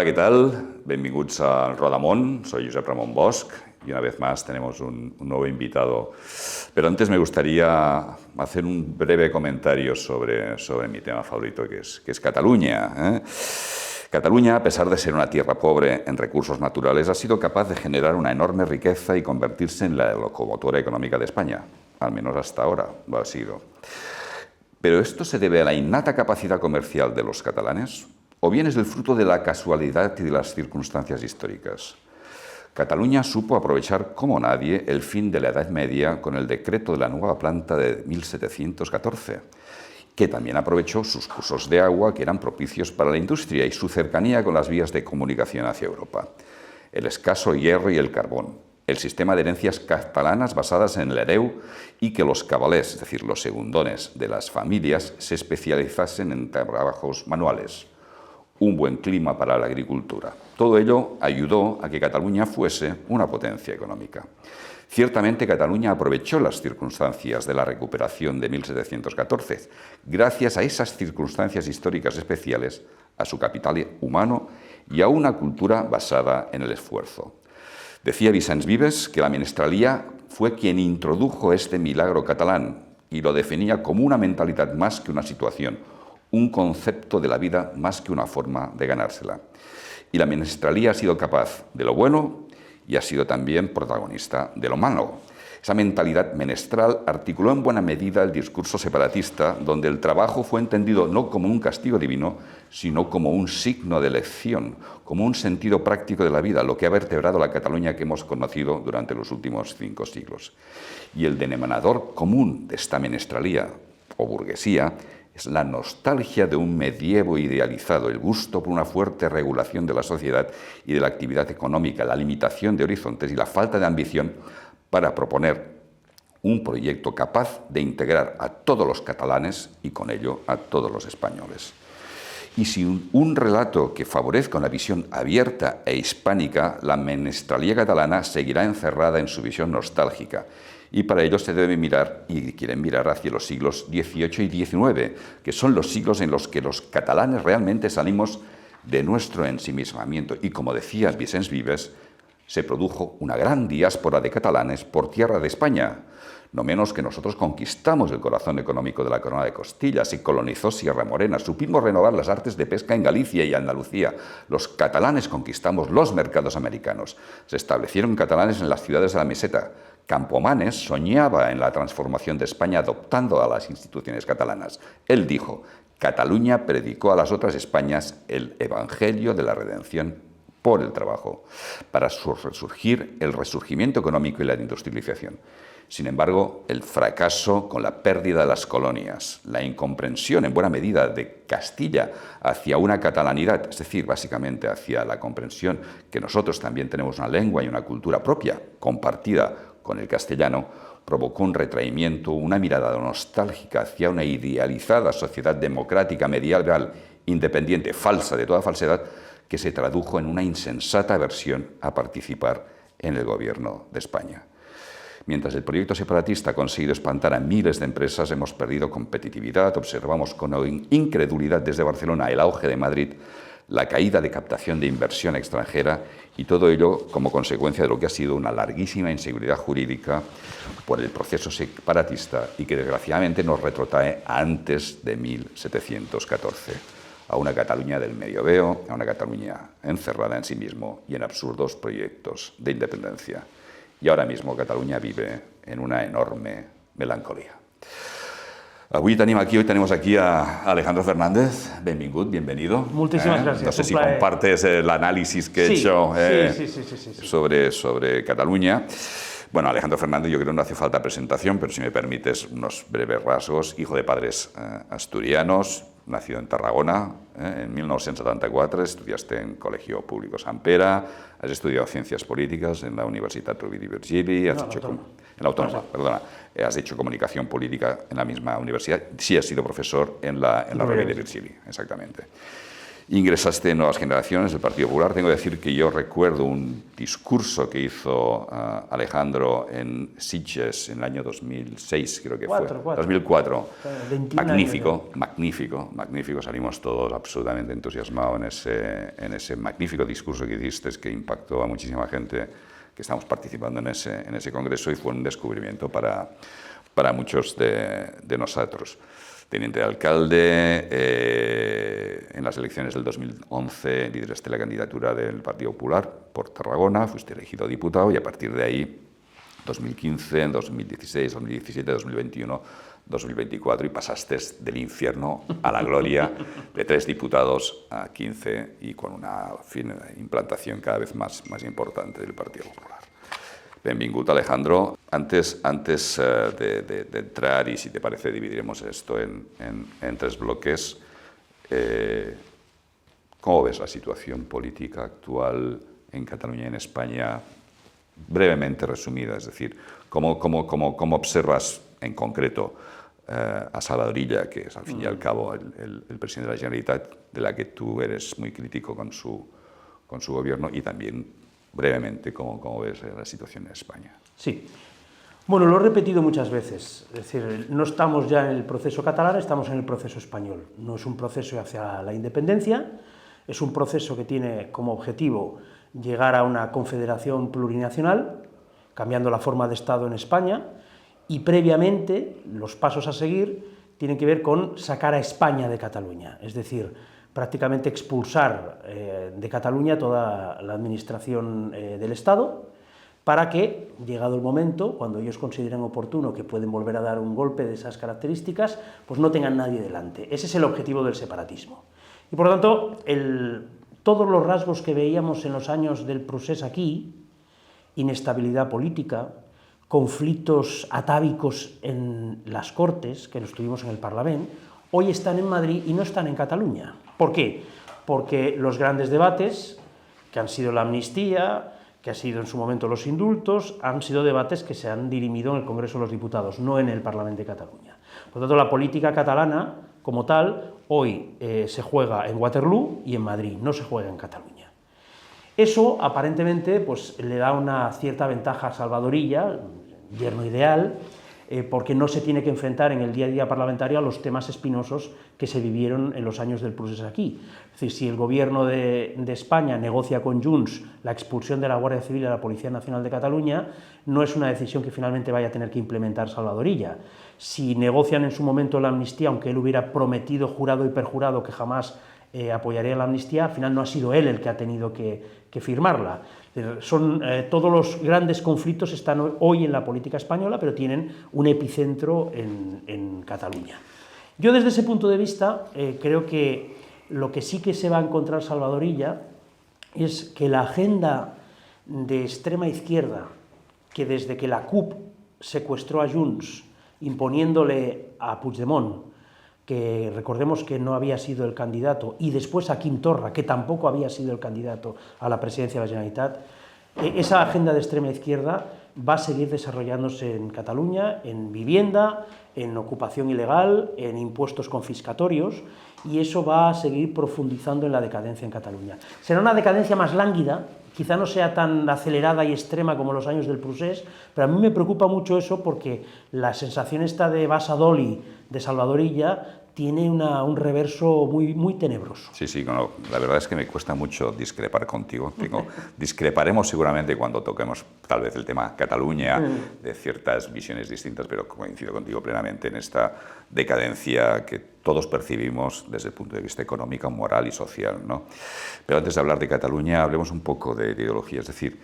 Hola, ¿qué tal? Benvinguts al Rodamón. Soy Josep Ramón Bosch y una vez más tenemos un nuevo invitado. Pero antes me gustaría hacer un breve comentario sobre mi tema favorito, que es Cataluña. Cataluña, a pesar de ser una tierra pobre en recursos naturales, ha sido capaz de generar una enorme riqueza y convertirse en la locomotora económica de España. Al menos hasta ahora lo ha sido. ¿Pero esto se debe a la innata capacidad comercial de los catalanes? ¿O bien es el fruto de la casualidad y de las circunstancias históricas? Cataluña supo aprovechar como nadie el fin de la Edad Media con el decreto de la nueva planta de 1714, que también aprovechó sus cursos de agua que eran propicios para la industria y su cercanía con las vías de comunicación hacia Europa, el escaso hierro y el carbón, el sistema de herencias catalanas basadas en el hereu y que los cabalés, es decir, los segundones de las familias, se especializasen en trabajos manuales. Un buen clima para la agricultura. Todo ello ayudó a que Cataluña fuese una potencia económica. Ciertamente Cataluña aprovechó las circunstancias de la recuperación de 1714, gracias a esas circunstancias históricas especiales, a su capital humano y a una cultura basada en el esfuerzo. Decía Vicens Vives que la menestralía fue quien introdujo este milagro catalán y lo definía como una mentalidad más que una situación, un concepto de la vida más que una forma de ganársela. Y la menestralía ha sido capaz de lo bueno y ha sido también protagonista de lo malo. Esa mentalidad menestral articuló en buena medida el discurso separatista, donde el trabajo fue entendido no como un castigo divino, sino como un signo de elección, como un sentido práctico de la vida, lo que ha vertebrado la Cataluña que hemos conocido durante los últimos 5 siglos. Y el denominador común de esta menestralía o burguesía es la nostalgia de un medievo idealizado, el gusto por una fuerte regulación de la sociedad y de la actividad económica, la limitación de horizontes y la falta de ambición para proponer un proyecto capaz de integrar a todos los catalanes y con ello a todos los españoles. Y sin un relato que favorezca una visión abierta e hispánica, la menestralía catalana seguirá encerrada en su visión nostálgica. Y para ello se debe mirar, y quieren mirar, hacia los siglos XVIII y XIX, que son los siglos en los que los catalanes realmente salimos de nuestro ensimismamiento. Y como decía Vicens Vives, se produjo una gran diáspora de catalanes por tierra de España. No menos que nosotros conquistamos el corazón económico de la corona de Castilla, se colonizó Sierra Morena, supimos renovar las artes de pesca en Galicia y Andalucía. Los catalanes conquistamos los mercados americanos. Se establecieron catalanes en las ciudades de la meseta. Campomanes soñaba en la transformación de España adoptando a las instituciones catalanas. Él dijo: Cataluña predicó a las otras Españas el evangelio de la redención por el trabajo, para resurgir el resurgimiento económico y la industrialización. Sin embargo, el fracaso con la pérdida de las colonias, la incomprensión en buena medida de Castilla hacia una catalanidad, es decir, básicamente hacia la comprensión que nosotros también tenemos una lengua y una cultura propia, compartida con el castellano, provocó un retraimiento, una mirada nostálgica hacia una idealizada sociedad democrática, medieval, independiente, falsa de toda falsedad, que se tradujo en una insensata aversión a participar en el gobierno de España. Mientras el proyecto separatista ha conseguido espantar a miles de empresas, hemos perdido competitividad, observamos con incredulidad desde Barcelona el auge de Madrid, la caída de captación de inversión extranjera y todo ello como consecuencia de lo que ha sido una larguísima inseguridad jurídica por el proceso separatista y que desgraciadamente nos retrotrae a antes de 1714. A una Cataluña del Mediodeo, a una Cataluña encerrada en sí mismo y en absurdos proyectos de independencia. Y ahora mismo Cataluña vive en una enorme melancolía. Hoy tenemos aquí a Alejandro Fernández. Benvingut, bienvenido. Moltíssimes gràcies. No sé si compartes el análisis que he hecho sobre Cataluña. Bueno, Alejandro Fernández, yo creo que no hace falta presentación, pero si me permites unos breves rasgos. Hijo de padres asturianos, nacido en Tarragona, en 1974, estudiaste en Colegio Público Sant Pere, has estudiado Ciencias Políticas en la Universitat Rovira i Virgili, has hecho Comunicación Política en la misma universidad, sí has sido profesor en la Rovira i Virgili, exactamente. ingresaste en Nuevas Generaciones del Partido Popular. Tengo que decir que yo recuerdo un discurso que hizo Alejandro en Sitges en el año 2006, creo que fue. 2004. Magnífico, magnífico, magnífico. Salimos todos absolutamente entusiasmados en ese magnífico discurso que hiciste, que impactó a muchísima gente que estamos participando en ese congreso, y fue un descubrimiento para muchos de nosotros. Teniente de alcalde, en las elecciones del 2011 lideraste la candidatura del Partido Popular por Tarragona, fuiste elegido diputado, y a partir de ahí, 2015, 2016, 2017, 2021, 2024, y pasaste del infierno a la gloria, de 3 diputados a 15, y con una implantación cada vez más importante del Partido Popular. Benvingut, Alejandro. Antes de entrar, y si te parece dividiremos esto en 3 bloques, ¿cómo ves la situación política actual en Cataluña y en España? Brevemente resumida, es decir, ¿cómo observas en concreto a Salvador Illa, que es al fin y al cabo el presidente de la Generalitat, de la que tú eres muy crítico con su gobierno, y también brevemente cómo ves la situación en España? Sí. Bueno, lo he repetido muchas veces. Es decir, no estamos ya en el proceso catalán, estamos en el proceso español. No es un proceso hacia la independencia, es un proceso que tiene como objetivo llegar a una confederación plurinacional, cambiando la forma de Estado en España, y previamente los pasos a seguir tienen que ver con sacar a España de Cataluña, es decir, prácticamente expulsar de Cataluña toda la administración del Estado, para que, llegado el momento, cuando ellos consideren oportuno que pueden volver a dar un golpe de esas características, pues no tengan nadie delante. Ese es el objetivo del separatismo. Y por lo tanto, todos los rasgos que veíamos en los años del procés aquí, inestabilidad política, conflictos atávicos en las Cortes, que los tuvimos en el Parlamento, hoy están en Madrid y no están en Cataluña. ¿Por qué? Porque los grandes debates, que han sido la amnistía, que han sido en su momento los indultos, han sido debates que se han dirimido en el Congreso de los Diputados, no en el Parlamento de Cataluña. Por lo tanto, la política catalana, como tal, hoy se juega en Waterloo y en Madrid, no se juega en Cataluña. Eso, aparentemente, pues, le da una cierta ventaja a Salvador Illa, yerno ideal, porque no se tiene que enfrentar en el día a día parlamentario a los temas espinosos que se vivieron en los años del procés aquí. Es decir, si el gobierno de España negocia con Junts la expulsión de la Guardia Civil y de la Policía Nacional de Cataluña, no es una decisión que finalmente vaya a tener que implementar Salvador Illa. Si negocian en su momento la amnistía, aunque él hubiera prometido, jurado y perjurado que jamás apoyaría la amnistía, al final no ha sido él el que ha tenido que firmarla. Todos los grandes conflictos están hoy en la política española, pero tienen un epicentro en Cataluña. Yo, desde ese punto de vista, creo que lo que sí que se va a encontrar Salvador Illa es que la agenda de extrema izquierda, que desde que la CUP secuestró a Junts, imponiéndole a Puigdemont, que recordemos que no había sido el candidato, y después a Quim Torra, que tampoco había sido el candidato a la presidencia de la Generalitat, esa agenda de extrema izquierda va a seguir desarrollándose en Cataluña, en vivienda, en ocupación ilegal, en impuestos confiscatorios, y eso va a seguir profundizando en la decadencia en Cataluña. Será una decadencia más lánguida, quizá no sea tan acelerada y extrema como los años del procés, pero a mí me preocupa mucho eso, porque la sensación esta de Basadoli, de Salvador Illa, tiene un reverso muy tenebroso. Sí, no, la verdad es que me cuesta mucho discrepar contigo. Discreparemos seguramente cuando toquemos tal vez el tema Cataluña, de ciertas visiones distintas, pero coincido contigo plenamente en esta decadencia que todos percibimos desde el punto de vista económico, moral y social, ¿no? Pero antes de hablar de Cataluña, hablemos un poco de ideología. Es decir,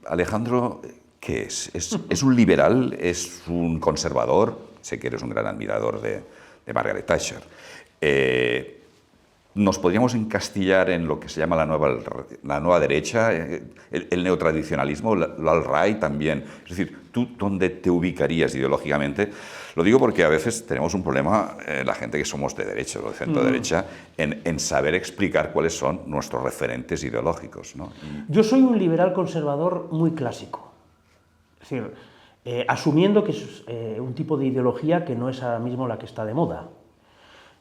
Alejandro, ¿qué es? ¿Es un liberal? ¿Es un conservador? Sé que eres un gran admirador de Margaret Thatcher. Nos podríamos encastillar en lo que se llama la nueva derecha, el neotradicionalismo, la alt-right también. Es decir, ¿tú dónde te ubicarías ideológicamente? Lo digo porque a veces tenemos un problema, la gente que somos de derecha o de centro-derecha, en saber explicar cuáles son nuestros referentes ideológicos, ¿no? Yo soy un liberal conservador muy clásico. Es decir, asumiendo que es un tipo de ideología que no es ahora mismo la que está de moda.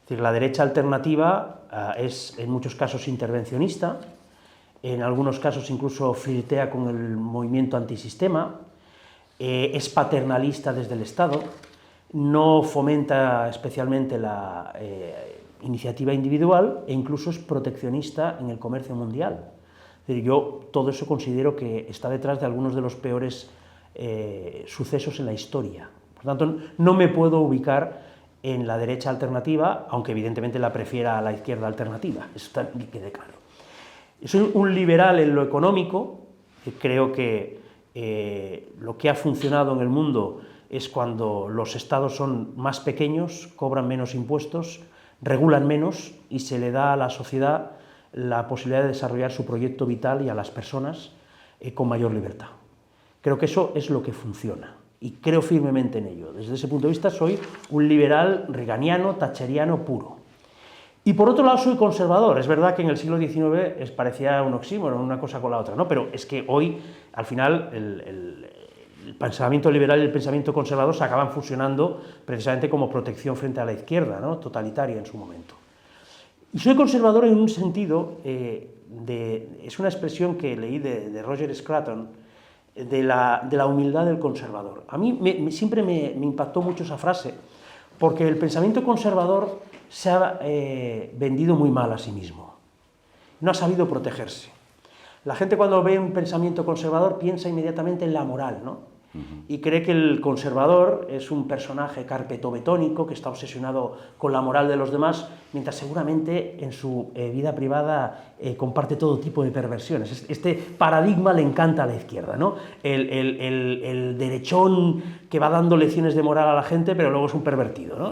Es decir, la derecha alternativa es en muchos casos intervencionista, en algunos casos incluso flirtea con el movimiento antisistema, es paternalista desde el Estado, no fomenta especialmente la iniciativa individual e incluso es proteccionista en el comercio mundial. Es decir, yo todo eso considero que está detrás de algunos de los peores sucesos en la historia. Por tanto, no me puedo ubicar en la derecha alternativa, aunque evidentemente la prefiera a la izquierda alternativa, eso también quede claro. Soy un liberal en lo económico, creo que lo que ha funcionado en el mundo es cuando los estados son más pequeños, cobran menos impuestos, regulan menos y se le da a la sociedad la posibilidad de desarrollar su proyecto vital y a las personas con mayor libertad. Creo que eso es lo que funciona y creo firmemente en ello. Desde ese punto de vista soy un liberal reaganiano, thatcheriano puro. Y por otro lado soy conservador. Es verdad que en el siglo XIX parecía un oxímoron, una cosa con la otra, ¿no? Pero es que hoy, al final, el pensamiento liberal y el pensamiento conservador se acaban fusionando precisamente como protección frente a la izquierda, ¿no? Totalitaria en su momento. Y soy conservador en un sentido, es una expresión que leí de Roger Scruton, de la humildad del conservador. A mí siempre me impactó mucho esa frase, porque el pensamiento conservador se ha vendido muy mal a sí mismo, no ha sabido protegerse. La gente cuando ve un pensamiento conservador piensa inmediatamente en la moral, ¿no? Y cree que el conservador es un personaje carpetobetónico que está obsesionado con la moral de los demás, mientras seguramente en su vida privada comparte todo tipo de perversiones. Este paradigma le encanta a la izquierda, ¿no? El derechón que va dando lecciones de moral a la gente, pero luego es un pervertido, ¿no?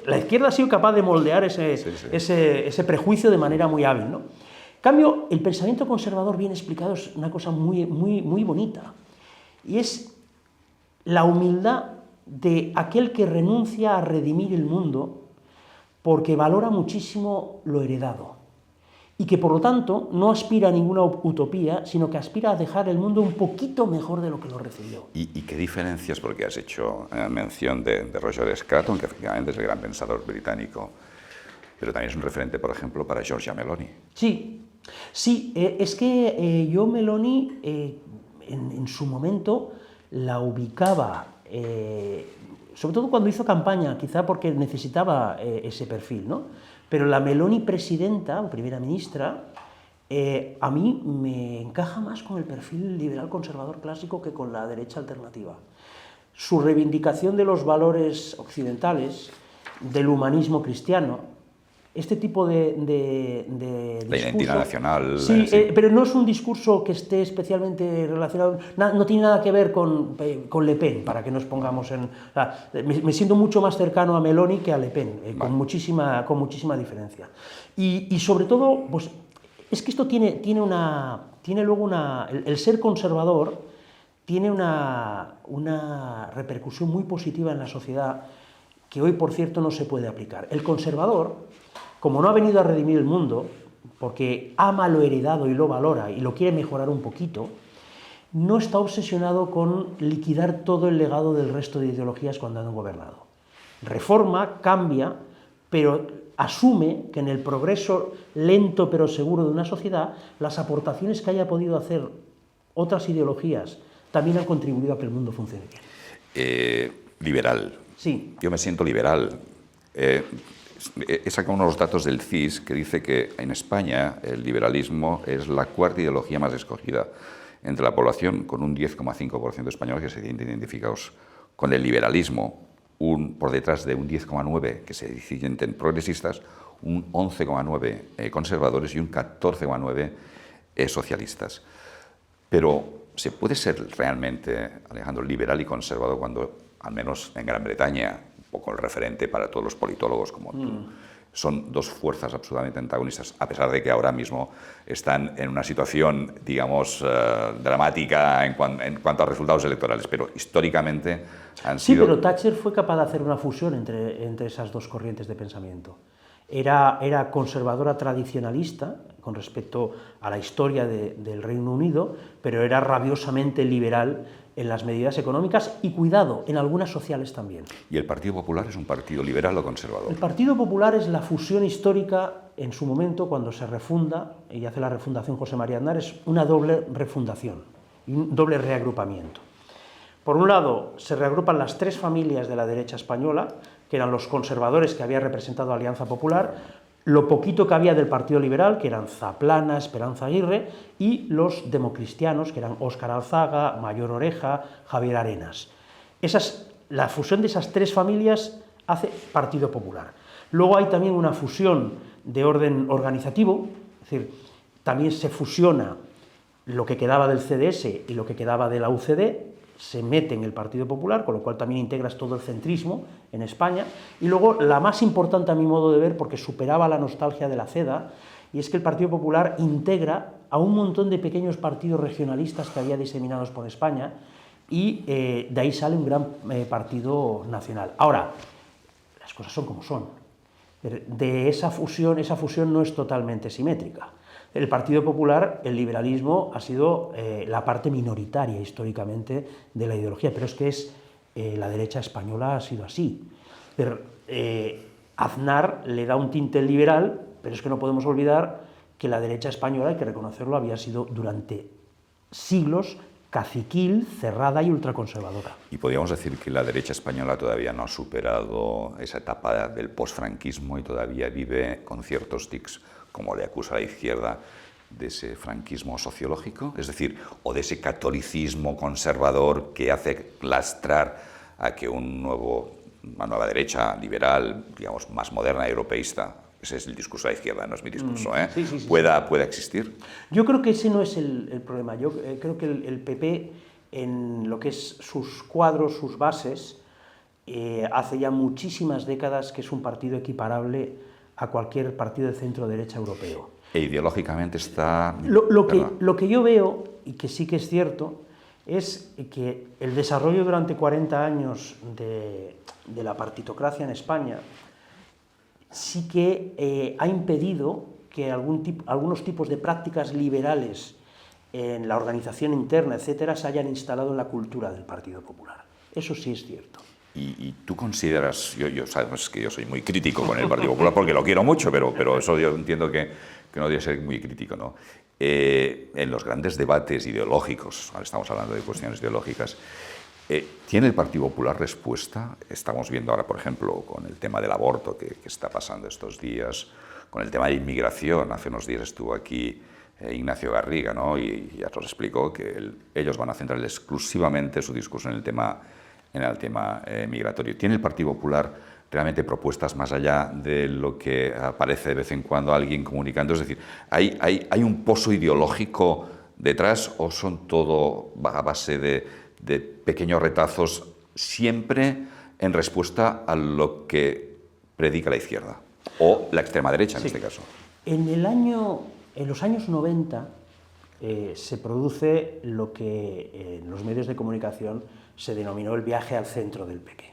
La izquierda ha sido capaz de moldear ese prejuicio de manera muy hábil, ¿no? En cambio, el pensamiento conservador bien explicado es una cosa muy bonita, y es la humildad de aquel que renuncia a redimir el mundo porque valora muchísimo lo heredado y que por lo tanto no aspira a ninguna utopía, sino que aspira a dejar el mundo un poquito mejor de lo que lo recibió. ¿Y qué diferencias? Porque has hecho mención de Roger Scruton, que efectivamente es el gran pensador británico, pero también es un referente, por ejemplo, para Giorgia Meloni. Sí, es que yo Meloni en su momento la ubicaba, sobre todo cuando hizo campaña, quizá porque necesitaba ese perfil, ¿no? Pero la Meloni presidenta o primera ministra a mí me encaja más con el perfil liberal conservador clásico que con la derecha alternativa. Su reivindicación de los valores occidentales, del humanismo cristiano, este tipo de discurso, la identidad nacional. Sí, pero no es un discurso que esté especialmente relacionado, no tiene nada que ver con Le Pen, para que nos pongamos en... O sea, me siento mucho más cercano a Meloni que a Le Pen, vale. con muchísima diferencia. Y sobre todo, pues, es que esto tiene luego una... El ser conservador tiene una repercusión muy positiva en la sociedad que hoy, por cierto, no se puede aplicar. El conservador, como no ha venido a redimir el mundo, porque ama lo heredado y lo valora y lo quiere mejorar un poquito, no está obsesionado con liquidar todo el legado del resto de ideologías cuando han gobernado. Reforma, cambia, pero asume que en el progreso lento pero seguro de una sociedad, las aportaciones que haya podido hacer otras ideologías también han contribuido a que el mundo funcione bien. Liberal. Sí. Yo me siento liberal. He sacado unos datos del CIS que dice que en España el liberalismo es la cuarta ideología más escogida entre la población, con un 10,5% de españoles que se sienten identificados con el liberalismo, por detrás de un 10,9% que se sienten progresistas, un 11,9% conservadores y un 14,9% socialistas. Pero ¿se puede ser realmente, Alejandro, liberal y conservador cuando, al menos en Gran Bretaña, un poco el referente para todos los politólogos como tú, son dos fuerzas absolutamente antagonistas, a pesar de que ahora mismo están en una situación, digamos, dramática en cuanto a resultados electorales, pero históricamente han sido... Sí, pero Thatcher fue capaz de hacer una fusión entre esas dos corrientes de pensamiento. Era conservadora tradicionalista con respecto a la historia del Reino Unido, pero era rabiosamente liberal en las medidas económicas y, cuidado, en algunas sociales también. ¿Y el Partido Popular es un partido liberal o conservador? El Partido Popular es la fusión histórica en su momento, cuando se refunda, y hace la refundación José María Aznar, es una doble refundación, un doble reagrupamiento. Por un lado, se reagrupan las tres familias de la derecha española, que eran los conservadores que había representado Alianza Popular, lo poquito que había del Partido Liberal, que eran Zaplana, Esperanza Aguirre, y los democristianos, que eran Óscar Alzaga, Mayor Oreja, Javier Arenas. La fusión de esas tres familias hace Partido Popular. Luego hay también una fusión de orden organizativo, es decir, también se fusiona lo que quedaba del CDS y lo que quedaba de la UCD, se mete en el Partido Popular, con lo cual también integras todo el centrismo en España. Y luego la más importante a mi modo de ver, porque superaba la nostalgia de la CEDA, y es que el Partido Popular integra a un montón de pequeños partidos regionalistas que había diseminados por España, y de ahí sale un gran partido nacional. Ahora, las cosas son como son. De esa fusión no es totalmente simétrica. El Partido Popular, el liberalismo, ha sido la parte minoritaria históricamente de la ideología, pero es que la derecha española ha sido así. Pero, Aznar le da un tinte liberal, pero es que no podemos olvidar que la derecha española, hay que reconocerlo, había sido durante siglos caciquil, cerrada y ultraconservadora. Y podríamos decir que la derecha española todavía no ha superado esa etapa del posfranquismo y todavía vive con ciertos tics, como le acusa la izquierda, de ese franquismo sociológico, es decir, o de ese catolicismo conservador que hace lastrar a que una nueva derecha liberal, digamos, más moderna, europeísta, ese es el discurso de la izquierda, no es mi discurso, sí. ¿Pueda existir? Yo creo que ese no es el problema. Yo creo que el PP, en lo que es sus cuadros, sus bases, hace ya muchísimas décadas que es un partido equiparable a cualquier partido de centro-derecha europeo. E ideológicamente está... Lo que yo veo, y que sí que es cierto, es que el desarrollo durante 40 años de la partitocracia en España sí que ha impedido que algunos tipos de prácticas liberales en la organización interna, etcétera, se hayan instalado en la cultura del Partido Popular. Eso sí es cierto. ¿Y tú consideras, sabes que yo soy muy crítico con el Partido Popular porque lo quiero mucho, pero eso yo entiendo que no debe ser muy crítico, ¿no? En los grandes debates ideológicos, ahora estamos hablando de cuestiones ideológicas, ¿tiene el Partido Popular respuesta? Estamos viendo ahora, por ejemplo, con el tema del aborto que está pasando estos días, con el tema de inmigración. Hace unos días estuvo aquí Ignacio Garriga, ¿no? Y ya nos explicó que ellos van a centrar exclusivamente su discurso en el tema migratorio. ¿Tiene el Partido Popular realmente propuestas más allá de lo que aparece de vez en cuando alguien comunicando? Es decir, ¿hay un pozo ideológico detrás o son todo a base de pequeños retazos siempre en respuesta a lo que predica la izquierda o la extrema derecha en este caso? En los años 90 se produce lo que en los medios de comunicación se denominó el viaje al centro del PP.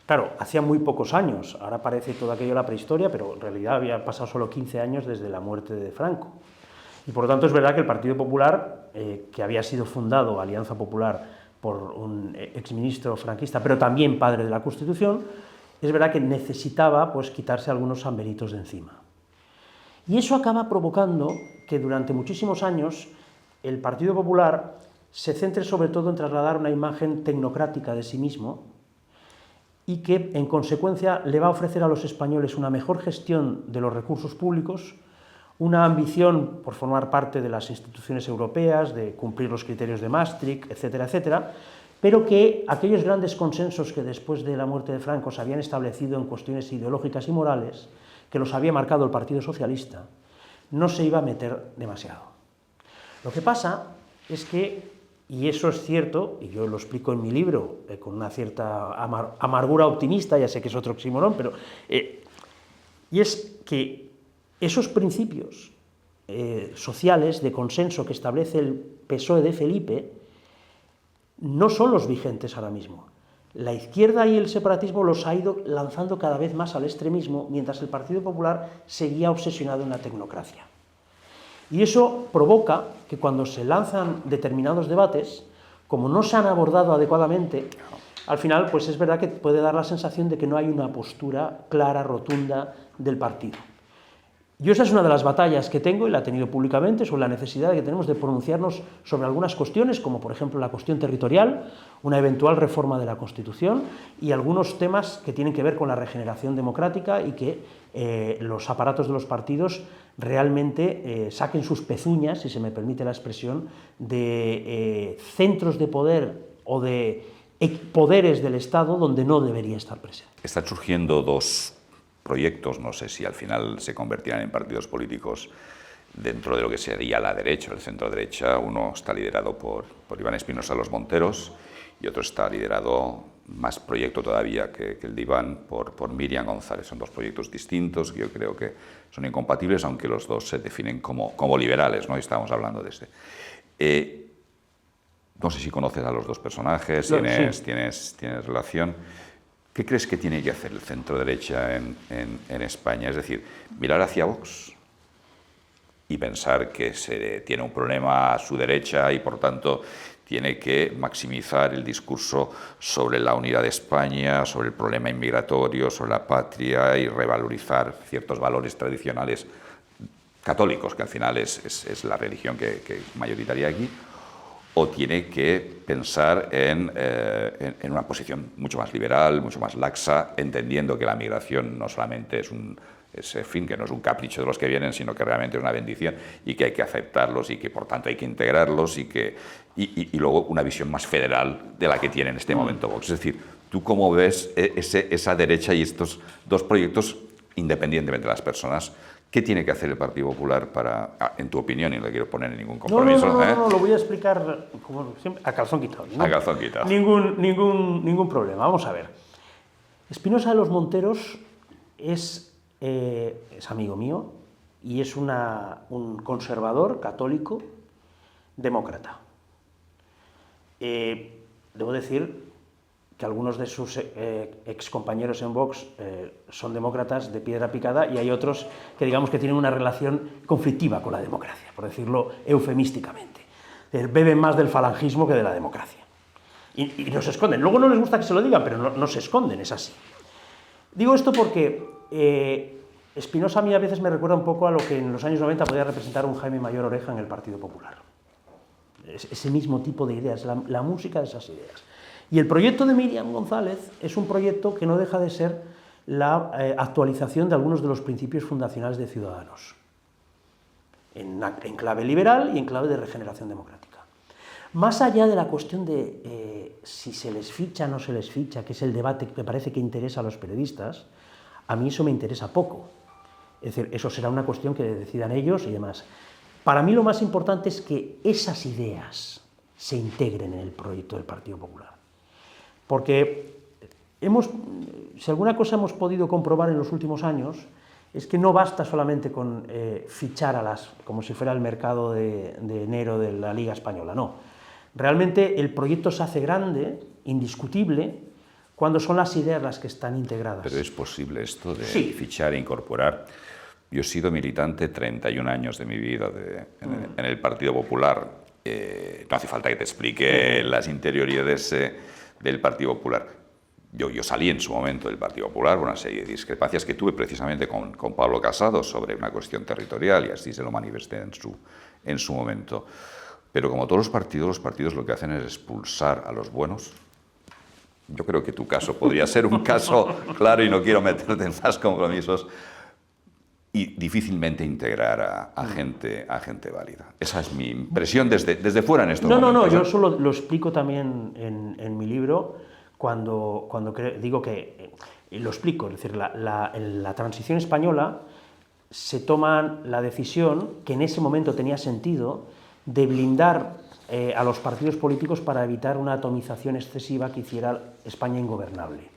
Claro, hacía muy pocos años, ahora parece todo aquello la prehistoria, pero en realidad había pasado solo 15 años desde la muerte de Franco. Y por lo tanto es verdad que el Partido Popular, que había sido fundado, Alianza Popular, por un exministro franquista, pero también padre de la Constitución, es verdad que necesitaba pues, quitarse algunos samberitos de encima. Y eso acaba provocando que durante muchísimos años el Partido Popular se centre sobre todo en trasladar una imagen tecnocrática de sí mismo y que, en consecuencia, le va a ofrecer a los españoles una mejor gestión de los recursos públicos, una ambición por formar parte de las instituciones europeas, de cumplir los criterios de Maastricht, etcétera, etcétera, pero que aquellos grandes consensos que después de la muerte de Franco se habían establecido en cuestiones ideológicas y morales, que los había marcado el Partido Socialista, no se iba a meter demasiado. Lo que pasa es que, y eso es cierto, y yo lo explico en mi libro con una cierta amargura optimista, ya sé que es otro oxímoron, pero y es que esos principios sociales de consenso que establece el PSOE de Felipe no son los vigentes ahora mismo. La izquierda y el separatismo los ha ido lanzando cada vez más al extremismo, mientras el Partido Popular seguía obsesionado en la tecnocracia. Y eso provoca que cuando se lanzan determinados debates, como no se han abordado adecuadamente, al final pues es verdad que puede dar la sensación de que no hay una postura clara, rotunda del partido. Yo esa es una de las batallas que tengo, y la he tenido públicamente, sobre la necesidad que tenemos de pronunciarnos sobre algunas cuestiones, como por ejemplo la cuestión territorial, una eventual reforma de la Constitución y algunos temas que tienen que ver con la regeneración democrática y que los aparatos de los partidos realmente saquen sus pezuñas, si se me permite la expresión, de centros de poder o de poderes del Estado donde no debería estar presente. Están surgiendo dos proyectos, no sé si al final se convertirán en partidos políticos dentro de lo que sería la derecha, el centro derecha. Uno está liderado por Iván Espinosa Los Monteros y otro está liderado, más proyecto todavía que el de Iván, por Míriam González. Son dos proyectos distintos que yo creo que son incompatibles, aunque los dos se definen como liberales, ¿no? Y estábamos hablando de este. No sé si conoces a los dos personajes, Sí. tienes relación. ¿Qué crees que tiene que hacer el centro-derecha en España? Es decir, mirar hacia Vox y pensar que se tiene un problema a su derecha y, por tanto, tiene que maximizar el discurso sobre la unidad de España, sobre el problema inmigratorio, sobre la patria y revalorizar ciertos valores tradicionales católicos, que al final es la religión que mayoritaria aquí. O tiene que pensar en una posición mucho más liberal, mucho más laxa, entendiendo que la migración no solamente que no es un capricho de los que vienen, sino que realmente es una bendición y que hay que aceptarlos y que por tanto hay que integrarlos y luego una visión más federal de la que tiene en este momento Vox. Es decir, ¿tú cómo ves esa derecha y estos dos proyectos, independientemente de las personas? ¿Qué tiene que hacer el Partido Popular para, en tu opinión, y no le quiero poner en ningún compromiso? No, lo voy a explicar como siempre, a calzón quitado. ¿No? A calzón quitado. Ningún problema. Vamos a ver. Espinosa de los Monteros es amigo mío y es un conservador católico demócrata. Debo decir que algunos de sus excompañeros en Vox son demócratas de piedra picada y hay otros que digamos que tienen una relación conflictiva con la democracia, por decirlo eufemísticamente. Beben más del falangismo que de la democracia. Y no se esconden. Luego no les gusta que se lo digan, pero no se esconden, es así. Digo esto porque Espinosa a mí a veces me recuerda un poco a lo que en los años 90 podía representar un Jaime Mayor Oreja en el Partido Popular. Ese mismo tipo de ideas, la música de esas ideas. Y el proyecto de Míriam González es un proyecto que no deja de ser la actualización de algunos de los principios fundacionales de Ciudadanos, en clave liberal y en clave de regeneración democrática. Más allá de la cuestión de si se les ficha o no se les ficha, que es el debate que me parece que interesa a los periodistas, a mí eso me interesa poco. Es decir, eso será una cuestión que decidan ellos y demás. Para mí lo más importante es que esas ideas se integren en el proyecto del Partido Popular. Porque si alguna cosa hemos podido comprobar en los últimos años, es que no basta solamente con fichar como si fuera el mercado de enero de la Liga Española, no. Realmente el proyecto se hace grande, indiscutible, cuando son las ideas las que están integradas. Pero es posible esto de sí. Fichar e incorporar. Yo he sido militante 31 años de mi vida en el Partido Popular. No hace falta que te explique las interioridades del Partido Popular. Yo salí en su momento del Partido Popular por una serie de discrepancias que tuve precisamente con Pablo Casado sobre una cuestión territorial y así se lo manifesté en su momento. Pero como todos los partidos lo que hacen es expulsar a los buenos. Yo creo que tu caso podría ser un caso claro y no quiero meterte en más compromisos y difícilmente integrar a gente válida. Esa es mi impresión desde fuera en estos momentos. No, yo solo lo explico también en mi libro cuando digo que lo explico, es decir, en la transición española se toma la decisión, que en ese momento tenía sentido, de blindar a los partidos políticos para evitar una atomización excesiva que hiciera España ingobernable.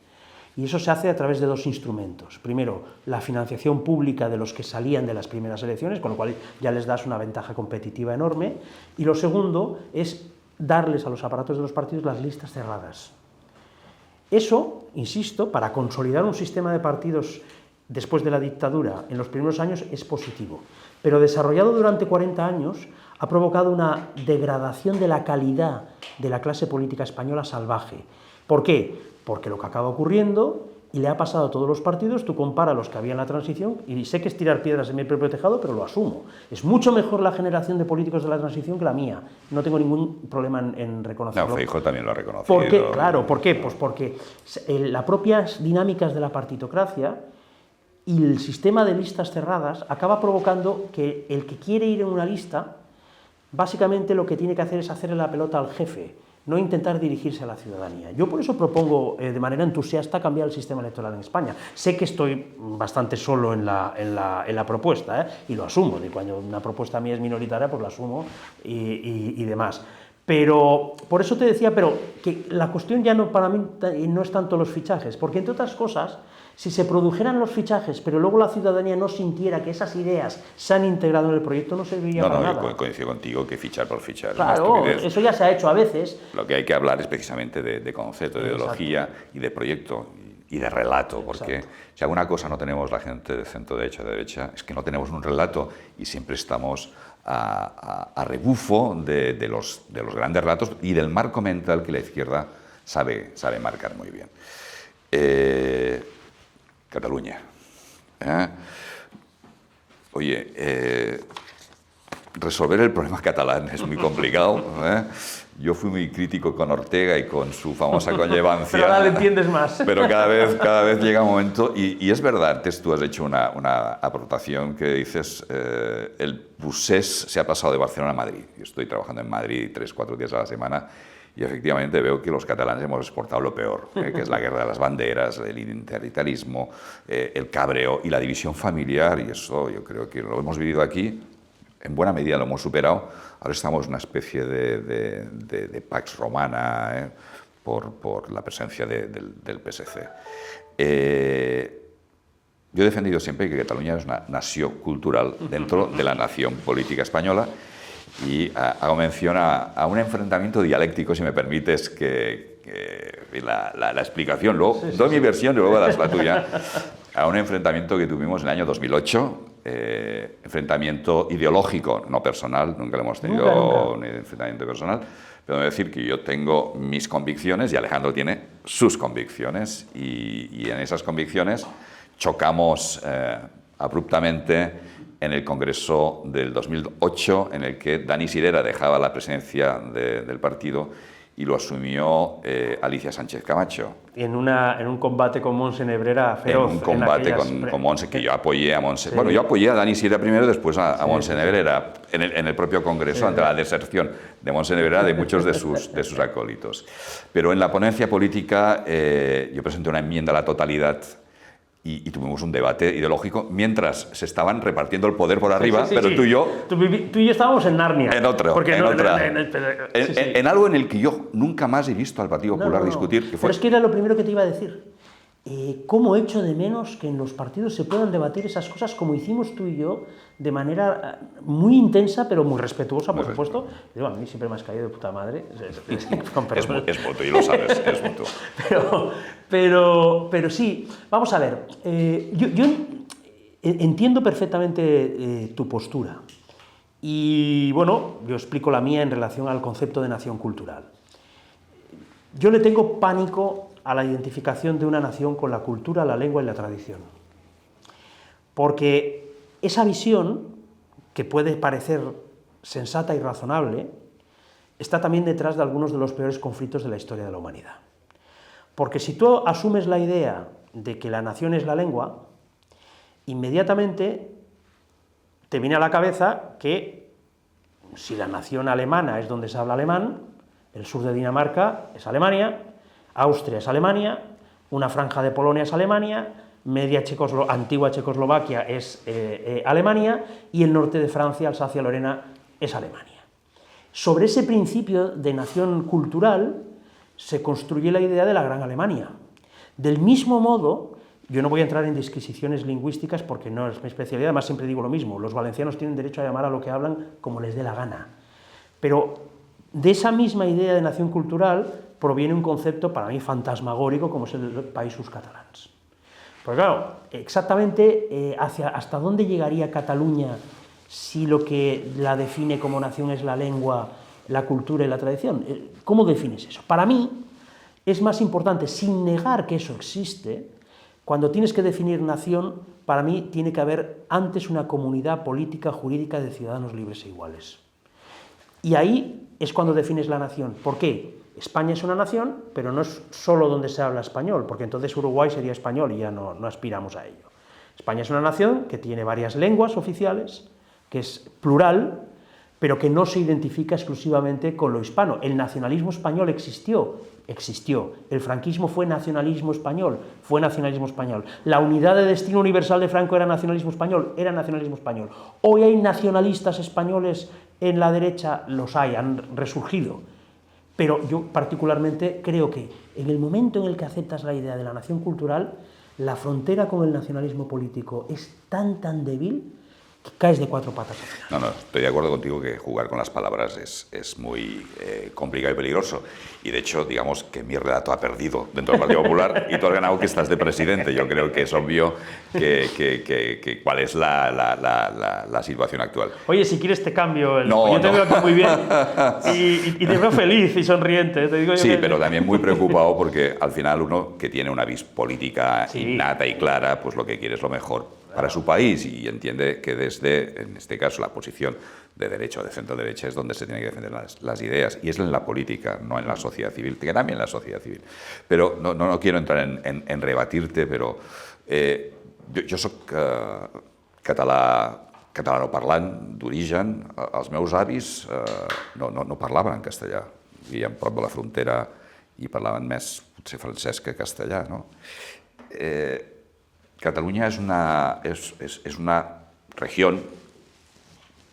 Y eso se hace a través de dos instrumentos. Primero, la financiación pública de los que salían de las primeras elecciones, con lo cual ya les das una ventaja competitiva enorme. Y lo segundo es darles a los aparatos de los partidos las listas cerradas. Eso, insisto, para consolidar un sistema de partidos después de la dictadura en los primeros años es positivo. Pero desarrollado durante 40 años ha provocado una degradación de la calidad de la clase política española salvaje. ¿Por qué? Porque lo que acaba ocurriendo, y le ha pasado a todos los partidos, tú comparas los que había en la transición, y sé que es tirar piedras en mi propio tejado, pero lo asumo. Es mucho mejor la generación de políticos de la transición que la mía. No tengo ningún problema en reconocerlo. No, Feijóo también lo ha reconocido. ¿Por qué? Claro, ¿por qué? Pues porque las propias dinámicas de la partitocracia y el sistema de listas cerradas acaba provocando que el que quiere ir en una lista, básicamente lo que tiene que hacer es hacerle la pelota al jefe, no intentar dirigirse a la ciudadanía. Yo por eso propongo de manera entusiasta cambiar el sistema electoral en España. Sé que estoy bastante solo en la propuesta, y lo asumo, de cuando una propuesta mía es minoritaria, pues la asumo y demás. Pero, por eso te decía, pero que la cuestión ya no, para mí no es tanto los fichajes, porque entre otras cosas, si se produjeran los fichajes, pero luego la ciudadanía no sintiera que esas ideas se han integrado en el proyecto, no serviría para nada. No, yo coincido contigo que fichar por fichar. Claro, eso ya se ha hecho a veces. Lo que hay que hablar es precisamente de concepto, de ideología y de proyecto y de relato, porque si alguna cosa no tenemos la gente de centro derecha, de derecha, es que no tenemos un relato y siempre estamos a rebufo de los grandes relatos y del marco mental que la izquierda sabe marcar muy bien. Cataluña. Oye, resolver el problema catalán es muy complicado. Yo fui muy crítico con Ortega y con su famosa conllevancia. Pero ahora le entiendes más. Pero cada vez llega un momento, y es verdad, tú has hecho una aportación que dices, el procés se ha pasado de Barcelona a Madrid. Yo estoy trabajando en Madrid 3-4 días a la semana, y efectivamente veo que los catalanes hemos exportado lo peor, que es la guerra de las banderas, el identitarismo, el cabreo y la división familiar, y eso yo creo que lo hemos vivido aquí, en buena medida lo hemos superado. Ahora estamos en una especie de pax romana por la presencia del PSC. Yo he defendido siempre que Cataluña es una nación cultural dentro de la nación política española, y hago mención a un enfrentamiento dialéctico, si me permites que la explicación, luego doy mi versión y luego das la tuya, a un enfrentamiento que tuvimos en el año 2008, enfrentamiento ideológico, no personal, nunca lo hemos tenido, un enfrentamiento personal, pero decir que yo tengo mis convicciones y Alejandro tiene sus convicciones, y en esas convicciones chocamos abruptamente en el Congreso del 2008, en el que Dani Sirera dejaba la presidencia del partido y lo asumió Alicia Sánchez Camacho. En un combate con Montse Nebrera feroz. En un combate con Montse, que yo apoyé a Montse. Sí. Bueno, yo apoyé a Dani Sirera primero, después a Montse Nebrera, en el propio Congreso, ante la deserción de Montse Nebrera de muchos de sus acólitos. Pero en la ponencia política yo presenté una enmienda a la totalidad, y tuvimos un debate ideológico mientras se estaban repartiendo el poder por arriba, pero tú y yo... Tú y yo estábamos en Narnia. En algo en el que yo nunca más he visto al Partido Popular discutir. Que fue... Pero es que era lo primero que te iba a decir. ¿Cómo echo de menos que en los partidos se puedan debatir esas cosas como hicimos tú y yo, de manera muy intensa, pero muy respetuosa, por supuesto? Digo, a mí siempre me has caído de puta madre. Es voto, y lo sabes, es voto. Pero sí, vamos a ver, yo entiendo perfectamente tu postura, y bueno, yo explico la mía en relación al concepto de nación cultural. Yo le tengo pánico a la identificación de una nación con la cultura, la lengua y la tradición. Porque esa visión, que puede parecer sensata y razonable, está también detrás de algunos de los peores conflictos de la historia de la humanidad. Porque si tú asumes la idea de que la nación es la lengua, inmediatamente te viene a la cabeza que si la nación alemana es donde se habla alemán, el sur de Dinamarca es Alemania, Austria es Alemania, una franja de Polonia es Alemania, antigua Checoslovaquia es Alemania, y el norte de Francia, Alsacia-Lorena, es Alemania. Sobre ese principio de nación cultural se construye la idea de la Gran Alemania. Del mismo modo, yo no voy a entrar en disquisiciones lingüísticas porque no es mi especialidad, además siempre digo lo mismo, los valencianos tienen derecho a llamar a lo que hablan como les dé la gana. Pero de esa misma idea de nación cultural proviene un concepto para mí fantasmagórico como es el Països Catalans. Pues claro, exactamente hasta dónde llegaría Cataluña si lo que la define como nación es la lengua, la cultura y la tradición. ¿Cómo defines eso? Para mí es más importante, sin negar que eso existe, cuando tienes que definir nación, para mí tiene que haber antes una comunidad política, jurídica de ciudadanos libres e iguales. Y ahí es cuando defines la nación. ¿Por qué? España es una nación, pero no es solo donde se habla español, porque entonces Uruguay sería español y ya no aspiramos a ello. España es una nación que tiene varias lenguas oficiales, que es plural, pero que no se identifica exclusivamente con lo hispano. El nacionalismo español existió. El franquismo fue nacionalismo español. La unidad de destino universal de Franco era nacionalismo español. Hoy hay nacionalistas españoles en la derecha, los hay, han resurgido. Pero yo particularmente creo que en el momento en el que aceptas la idea de la nación cultural, la frontera con el nacionalismo político es tan débil que caes de cuatro patas. No, estoy de acuerdo contigo que jugar con las palabras es muy complicado y peligroso. Y de hecho, digamos que mi relato ha perdido dentro del Partido Popular y tú has ganado que estás de presidente. Yo creo que es obvio cuál es la situación actual. Oye, si quieres te cambio. Yo te veo aquí muy bien y te veo feliz y sonriente. Te digo sí, pero también muy preocupado porque al final uno que tiene una vis política innata y clara, pues lo que quiere es lo mejor para su país y entiende que desde, en este caso, la posición de derecha o de centro-derecha es donde se tienen que defender las ideas, y es en la política, no en la sociedad civil, que también en la sociedad civil. Pero no quiero entrar en rebatirte, pero jo soc catalanoparlant d'origen. Els meus avis no parlaven en castellà, vivien prop de la frontera i parlaven més potser francès que castellà, no? Cataluña es una región,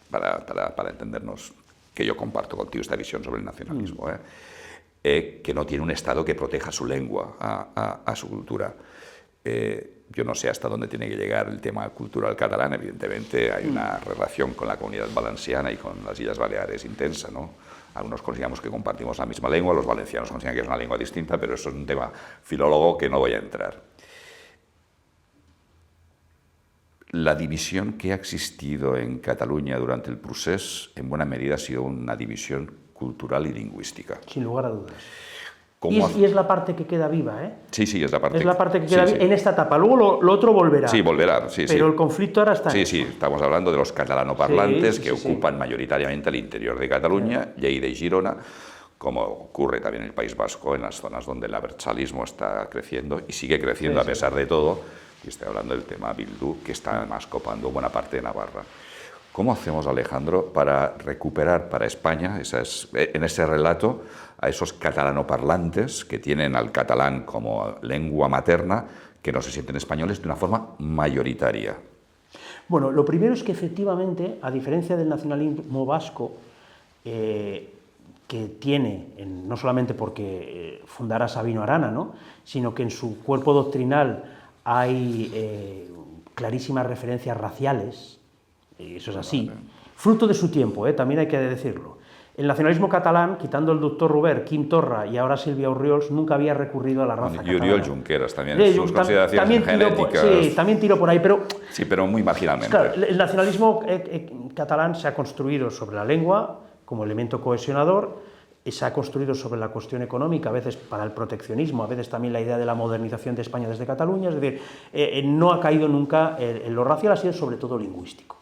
para entendernos, que yo comparto contigo esta visión sobre el nacionalismo, que no tiene un Estado que proteja su lengua, a su cultura. Yo no sé hasta dónde tiene que llegar el tema cultural catalán. Evidentemente hay una relación con la Comunidad Valenciana y con las Islas Baleares intensa, ¿no? Algunos consideramos que compartimos la misma lengua, los valencianos consideran que es una lengua distinta, pero eso es un tema filólogo que no voy a entrar. La división que ha existido en Cataluña durante el procés, en buena medida, ha sido una división cultural y lingüística. Sin lugar a dudas. Y es la parte que queda viva, ¿eh? Sí, es la parte. Es la parte que queda viva en esta etapa. Luego lo otro volverá. Sí, volverá, sí. Pero el conflicto ahora está en eso. Estamos hablando de los catalanoparlantes que ocupan mayoritariamente el interior de Cataluña, Lleida y Girona, como ocurre también en el País Vasco, en las zonas donde el abertzalismo está creciendo y sigue creciendo a pesar de todo. Y estoy hablando del tema Bildu, que está además copando buena parte de Navarra. ¿Cómo hacemos, Alejandro, para recuperar para España, en ese relato, a esos catalanoparlantes que tienen al catalán como lengua materna, que no se sienten españoles de una forma mayoritaria? Bueno, lo primero es que efectivamente, a diferencia del nacionalismo vasco, que tiene, no solamente porque fundara Sabino Arana, ¿no?, sino que en su cuerpo doctrinal hay clarísimas referencias raciales, y eso es así, fruto de su tiempo, también hay que decirlo. El nacionalismo catalán, quitando el doctor Robert, Quim Torra y ahora Silvia Orriols, nunca había recurrido a la raza catalana. Y Oriol Junqueras también, sus consideraciones genéticas. También tiró por ahí, pero... Sí, pero muy marginalmente. Claro, el nacionalismo catalán se ha construido sobre la lengua como elemento cohesionador, se ha construido sobre la cuestión económica, a veces para el proteccionismo, a veces también la idea de la modernización de España desde Cataluña, es decir, no ha caído nunca en lo racial, ha sido sobre todo lingüístico.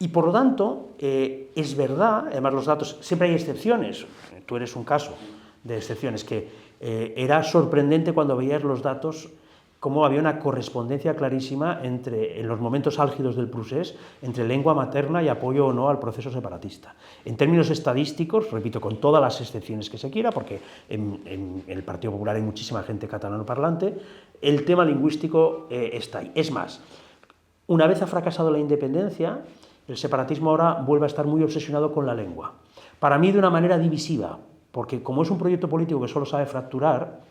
Y por lo tanto, es verdad, además los datos, siempre hay excepciones, tú eres un caso de excepciones, que era sorprendente cuando veías los datos cómo había una correspondencia clarísima en los momentos álgidos del procés, entre lengua materna y apoyo o no al proceso separatista. En términos estadísticos, repito, con todas las excepciones que se quiera, porque en el Partido Popular hay muchísima gente catalanoparlante, el tema lingüístico está ahí. Es más, una vez ha fracasado la independencia, el separatismo ahora vuelve a estar muy obsesionado con la lengua. Para mí de una manera divisiva, porque como es un proyecto político que solo sabe fracturar,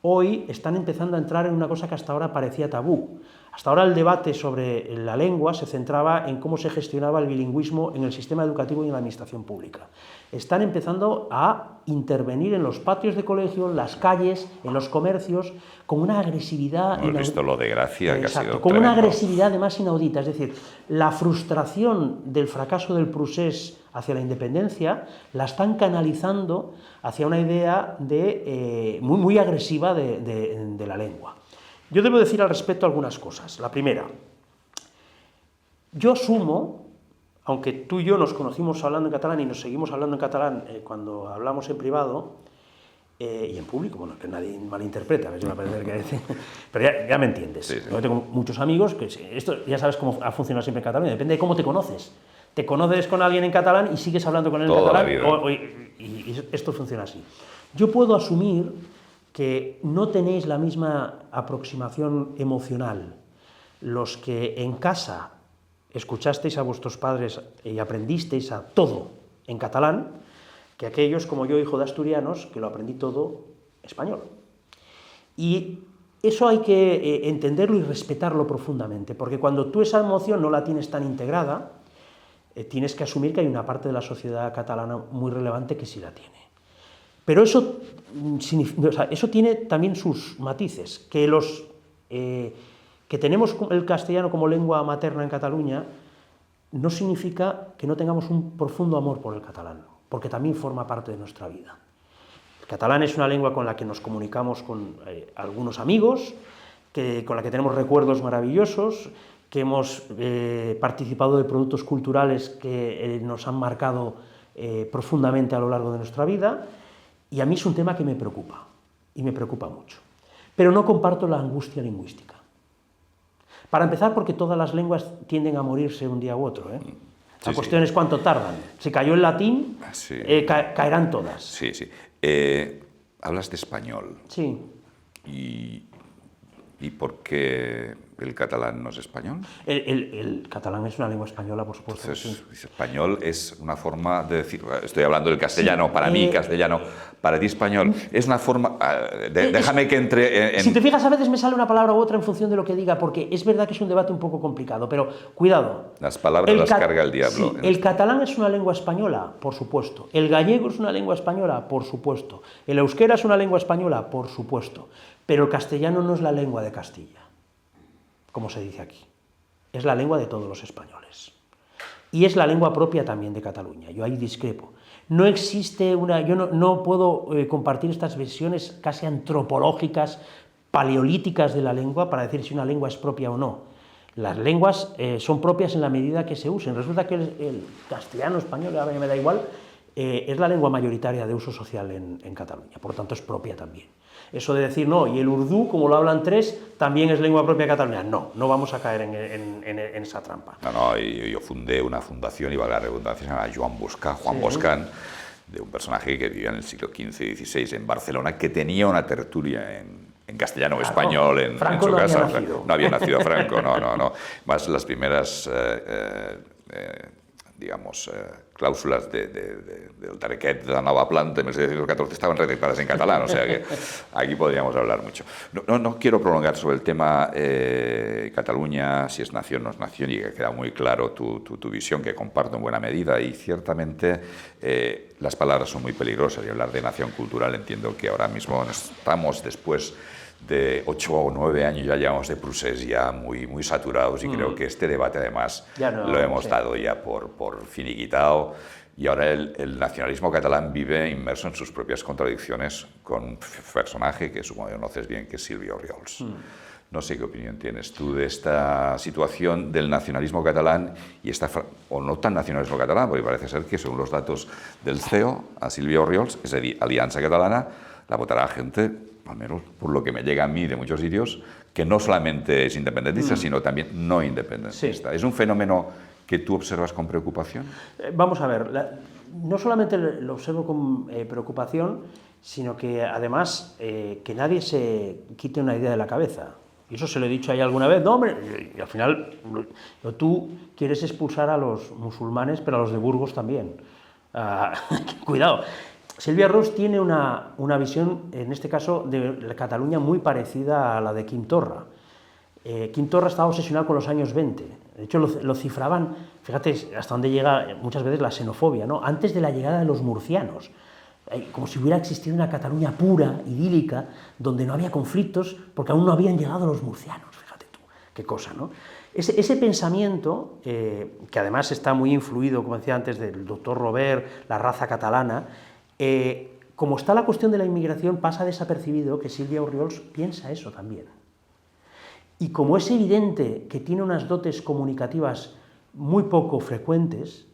hoy están empezando a entrar en una cosa que hasta ahora parecía tabú. Hasta ahora el debate sobre la lengua se centraba en cómo se gestionaba el bilingüismo en el sistema educativo y en la administración pública. Están empezando a intervenir en los patios de colegio, en las calles, en los comercios, con una agresividad... Hemos visto lo de Gracia, que ha sido con una tremendo. agresividad además inaudita. Es decir, la frustración del fracaso del procés hacia la independencia la están canalizando hacia una idea muy agresiva de la lengua. Yo debo decir al respecto algunas cosas. La primera, yo asumo, aunque tú y yo nos conocimos hablando en catalán y nos seguimos hablando en catalán cuando hablamos en privado y en público, bueno, que nadie malinterpreta, a parecer que pero ya me entiendes. Sí, sí. Yo tengo muchos amigos que esto ya sabes cómo ha funcionado siempre en Cataluña, depende de cómo te conoces. Te conoces con alguien en catalán y sigues hablando con él en Toda catalán, la vida. y esto funciona así. Yo puedo asumir que no tenéis la misma aproximación emocional los que en casa escuchasteis a vuestros padres y aprendisteis a todo en catalán, que aquellos como yo, hijo de asturianos, que lo aprendí todo español. Y eso hay que entenderlo y respetarlo profundamente, porque cuando tú esa emoción no la tienes tan integrada, tienes que asumir que hay una parte de la sociedad catalana muy relevante que sí la tiene. Pero eso tiene también sus matices, que tenemos el castellano como lengua materna en Cataluña no significa que no tengamos un profundo amor por el catalán, porque también forma parte de nuestra vida. El catalán es una lengua con la que nos comunicamos con algunos amigos, con la que tenemos recuerdos maravillosos, que hemos participado de productos culturales que nos han marcado profundamente a lo largo de nuestra vida. Y a mí es un tema que me preocupa, y me preocupa mucho. Pero no comparto la angustia lingüística. Para empezar, porque todas las lenguas tienden a morirse un día u otro. La cuestión es cuánto tardan. Si cayó el latín, caerán todas. Sí, sí. Hablas de español. Sí. ¿Y por qué el catalán no es español? El catalán es una lengua española, por supuesto. Entonces, español es una forma de decir, estoy hablando del castellano, para mí castellano, para ti español, es una forma, déjame que entre en... Si te fijas, a veces me sale una palabra u otra en función de lo que diga, porque es verdad que es un debate un poco complicado, pero cuidado. Las palabras las carga el diablo. Sí, el catalán es una lengua española, por supuesto. El gallego es una lengua española, por supuesto. El euskera es una lengua española, por supuesto. Pero el castellano no es la lengua de Castilla, como se dice aquí. Es la lengua de todos los españoles. Y es la lengua propia también de Cataluña. Yo ahí discrepo. No existe yo no puedo compartir estas visiones casi antropológicas, paleolíticas de la lengua para decir si una lengua es propia o no. Las lenguas son propias en la medida que se usen. Resulta que el castellano, español, ahora ya me da igual, es la lengua mayoritaria de uso social en Cataluña, por lo tanto es propia también. Eso de decir, no, y el urdú, como lo hablan tres, también es lengua propia de Cataluña. No, no vamos a caer en esa trampa. No, yo fundé una fundación, y valga la redundancia, se llama Juan Boscan, de un personaje que vivía en el siglo XV y XVI en Barcelona, que tenía una tertulia en castellano o español en su casa. No había nacido Franco, no. Más las primeras... cláusulas del Tarequet de la Nova Planta en 1714 estaban redactadas en catalán, o sea que aquí podríamos hablar mucho. No quiero prolongar sobre el tema Cataluña, si es nación o no es nación, y que queda muy claro tu visión, que comparto en buena medida, y ciertamente las palabras son muy peligrosas, y hablar de nación cultural entiendo que ahora mismo estamos después de 8 o 9 años ya llevamos de procés ya muy saturados, y creo que este debate además lo hemos dado ya por finiquitado, y ahora el nacionalismo catalán vive inmerso en sus propias contradicciones con un personaje que supongo que conoces bien, que es Silvio Oriols. No sé qué opinión tienes tú de esta situación del nacionalismo catalán y o no tan nacionalismo catalán, porque parece ser que según los datos del CEO, a Silvio Oriols, es decir, Alianza Catalana, la votará gente, al menos por lo que me llega a mí de muchos sitios, que no solamente es independentista, sino también no independentista. Sí. ¿Es un fenómeno que tú observas con preocupación? Vamos a ver, no solamente lo observo con preocupación, sino que además que nadie se quite una idea de la cabeza. Y eso se lo he dicho ahí alguna vez. No, hombre, y al final tú quieres expulsar a los musulmanes, pero a los de Burgos también. Cuidado. Silvia Ros tiene una visión, en este caso, de Cataluña muy parecida a la de Quim Torra. Quim Torra estaba obsesionado con los años 20. De hecho, lo cifraban, fíjate hasta dónde llega muchas veces la xenofobia, ¿no? Antes de la llegada de los murcianos, como si hubiera existido una Cataluña pura, idílica, donde no había conflictos, porque aún no habían llegado los murcianos, fíjate tú, qué cosa, ¿no? Ese pensamiento, que además está muy influido, como decía antes, del doctor Robert, la raza catalana, como está la cuestión de la inmigración, pasa desapercibido que Sílvia Orriols piensa eso también. Y como es evidente que tiene unas dotes comunicativas muy poco frecuentes,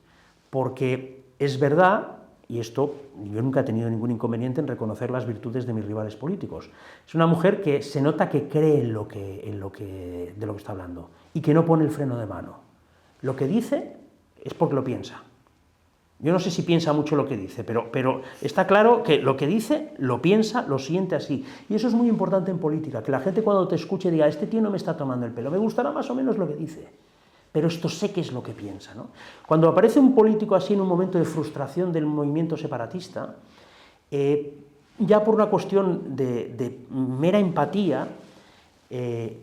porque es verdad, y esto yo nunca he tenido ningún inconveniente en reconocer las virtudes de mis rivales políticos, es una mujer que se nota que cree de lo que está hablando y que no pone el freno de mano. Lo que dice es porque lo piensa. Yo no sé si piensa mucho lo que dice, pero está claro que lo que dice, lo piensa, lo siente así. Y eso es muy importante en política, que la gente cuando te escuche diga, este tío no me está tomando el pelo, me gustará más o menos lo que dice, pero esto sé que es lo que piensa, ¿no? Cuando aparece un político así en un momento de frustración del movimiento separatista, ya por una cuestión de mera empatía,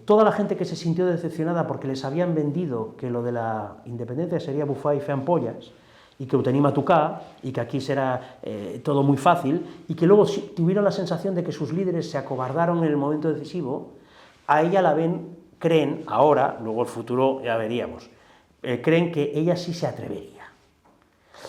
toda la gente que se sintió decepcionada porque les habían vendido que lo de la independencia sería bufar y fer ampollas, y que ho tenim a tocar, y que aquí será todo muy fácil, y que luego tuvieron la sensación de que sus líderes se acobardaron en el momento decisivo, a ella la ven, creen, ahora, luego el futuro ya veríamos, creen que ella sí se atrevería.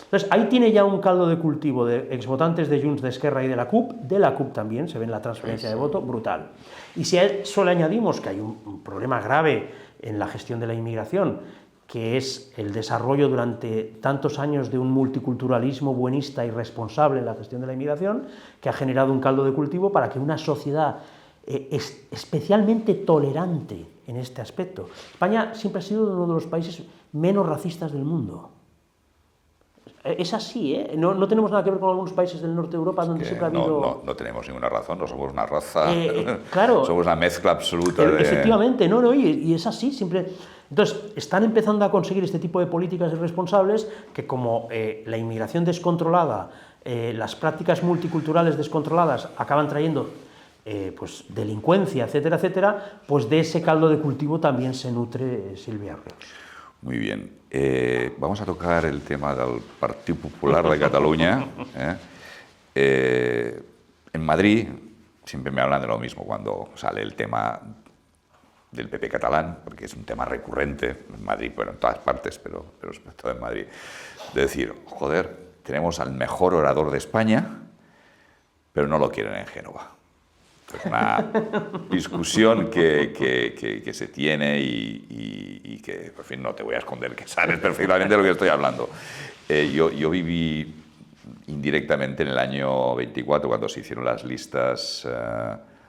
Entonces, ahí tiene ya un caldo de cultivo de exvotantes de Junts, de Esquerra y de la CUP también, se ve en la transferencia de voto, brutal. Y si a eso le añadimos que hay un problema grave en la gestión de la inmigración, que es el desarrollo durante tantos años de un multiculturalismo buenista y responsable en la gestión de la inmigración, que ha generado un caldo de cultivo para que una sociedad especialmente tolerante en este aspecto. España siempre ha sido uno de los países menos racistas del mundo. Es así, ¿eh? No tenemos nada que ver con algunos países del norte de Europa donde siempre ha habido... No tenemos ninguna razón, no somos una raza, claro, somos una mezcla absoluta de... Efectivamente, y es así, siempre... Entonces, están empezando a conseguir este tipo de políticas irresponsables que, como la inmigración descontrolada, las prácticas multiculturales descontroladas acaban trayendo pues, delincuencia, etcétera, etcétera, pues de ese caldo de cultivo también se nutre Sílvia Orriols. Muy bien. Vamos a tocar el tema del Partido Popular de Cataluña. En Madrid siempre me hablan de lo mismo cuando sale el tema del PP catalán, porque es un tema recurrente en Madrid, bueno, en todas partes, pero sobre todo en Madrid. De decir, joder, tenemos al mejor orador de España, pero no lo quieren en Génova. Es una discusión que se tiene y que, por fin, no te voy a esconder, que sabes perfectamente de lo que estoy hablando. Yo viví indirectamente en el año 24, cuando se hicieron las listas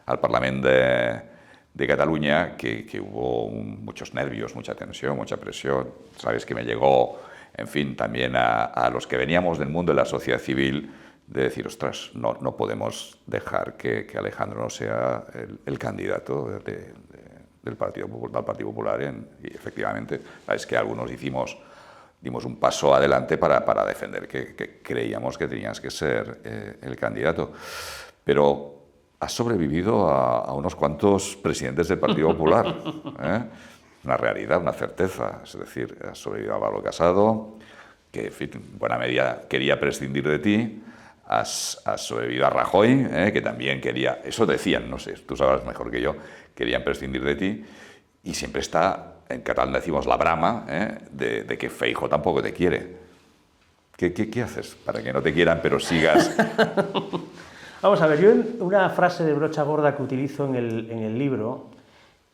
al Parlamento de Cataluña, que hubo muchos nervios, mucha tensión, mucha presión. Sabes que me llegó, en fin, también a los que veníamos del mundo de la sociedad civil, de decir, ostras, no podemos dejar que Alejandro no sea el candidato del Partido Popular. Y efectivamente, sabes que algunos dimos un paso adelante para defender que creíamos que tenías que ser el candidato. Pero has sobrevivido a unos cuantos presidentes del Partido Popular. Una realidad, una certeza. Es decir, has sobrevivido a Pablo Casado, que en fin, en buena medida quería prescindir de ti. Has sobrevivido a Rajoy, que también quería, eso decían, no sé, tú sabrás mejor que yo, querían prescindir de ti. Y siempre está, en catalán decimos la brama, de que Feijóo tampoco te quiere. ¿Qué haces para que no te quieran, pero sigas? Vamos a ver, yo una frase de brocha gorda que utilizo en el libro,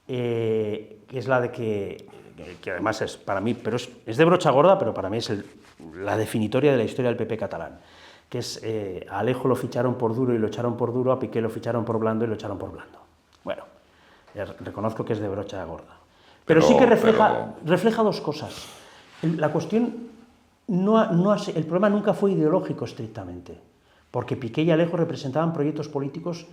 que es la de que además es para mí, pero es de brocha gorda, pero para mí es la definitoria de la historia del PP catalán, que es a Alejo lo ficharon por duro y lo echaron por duro, a Piqué lo ficharon por blando y lo echaron por blando. Bueno, ya reconozco que es de brocha gorda. Pero sí que refleja dos cosas. La cuestión, el problema nunca fue ideológico estrictamente, porque Piqué y Alejo representaban proyectos políticos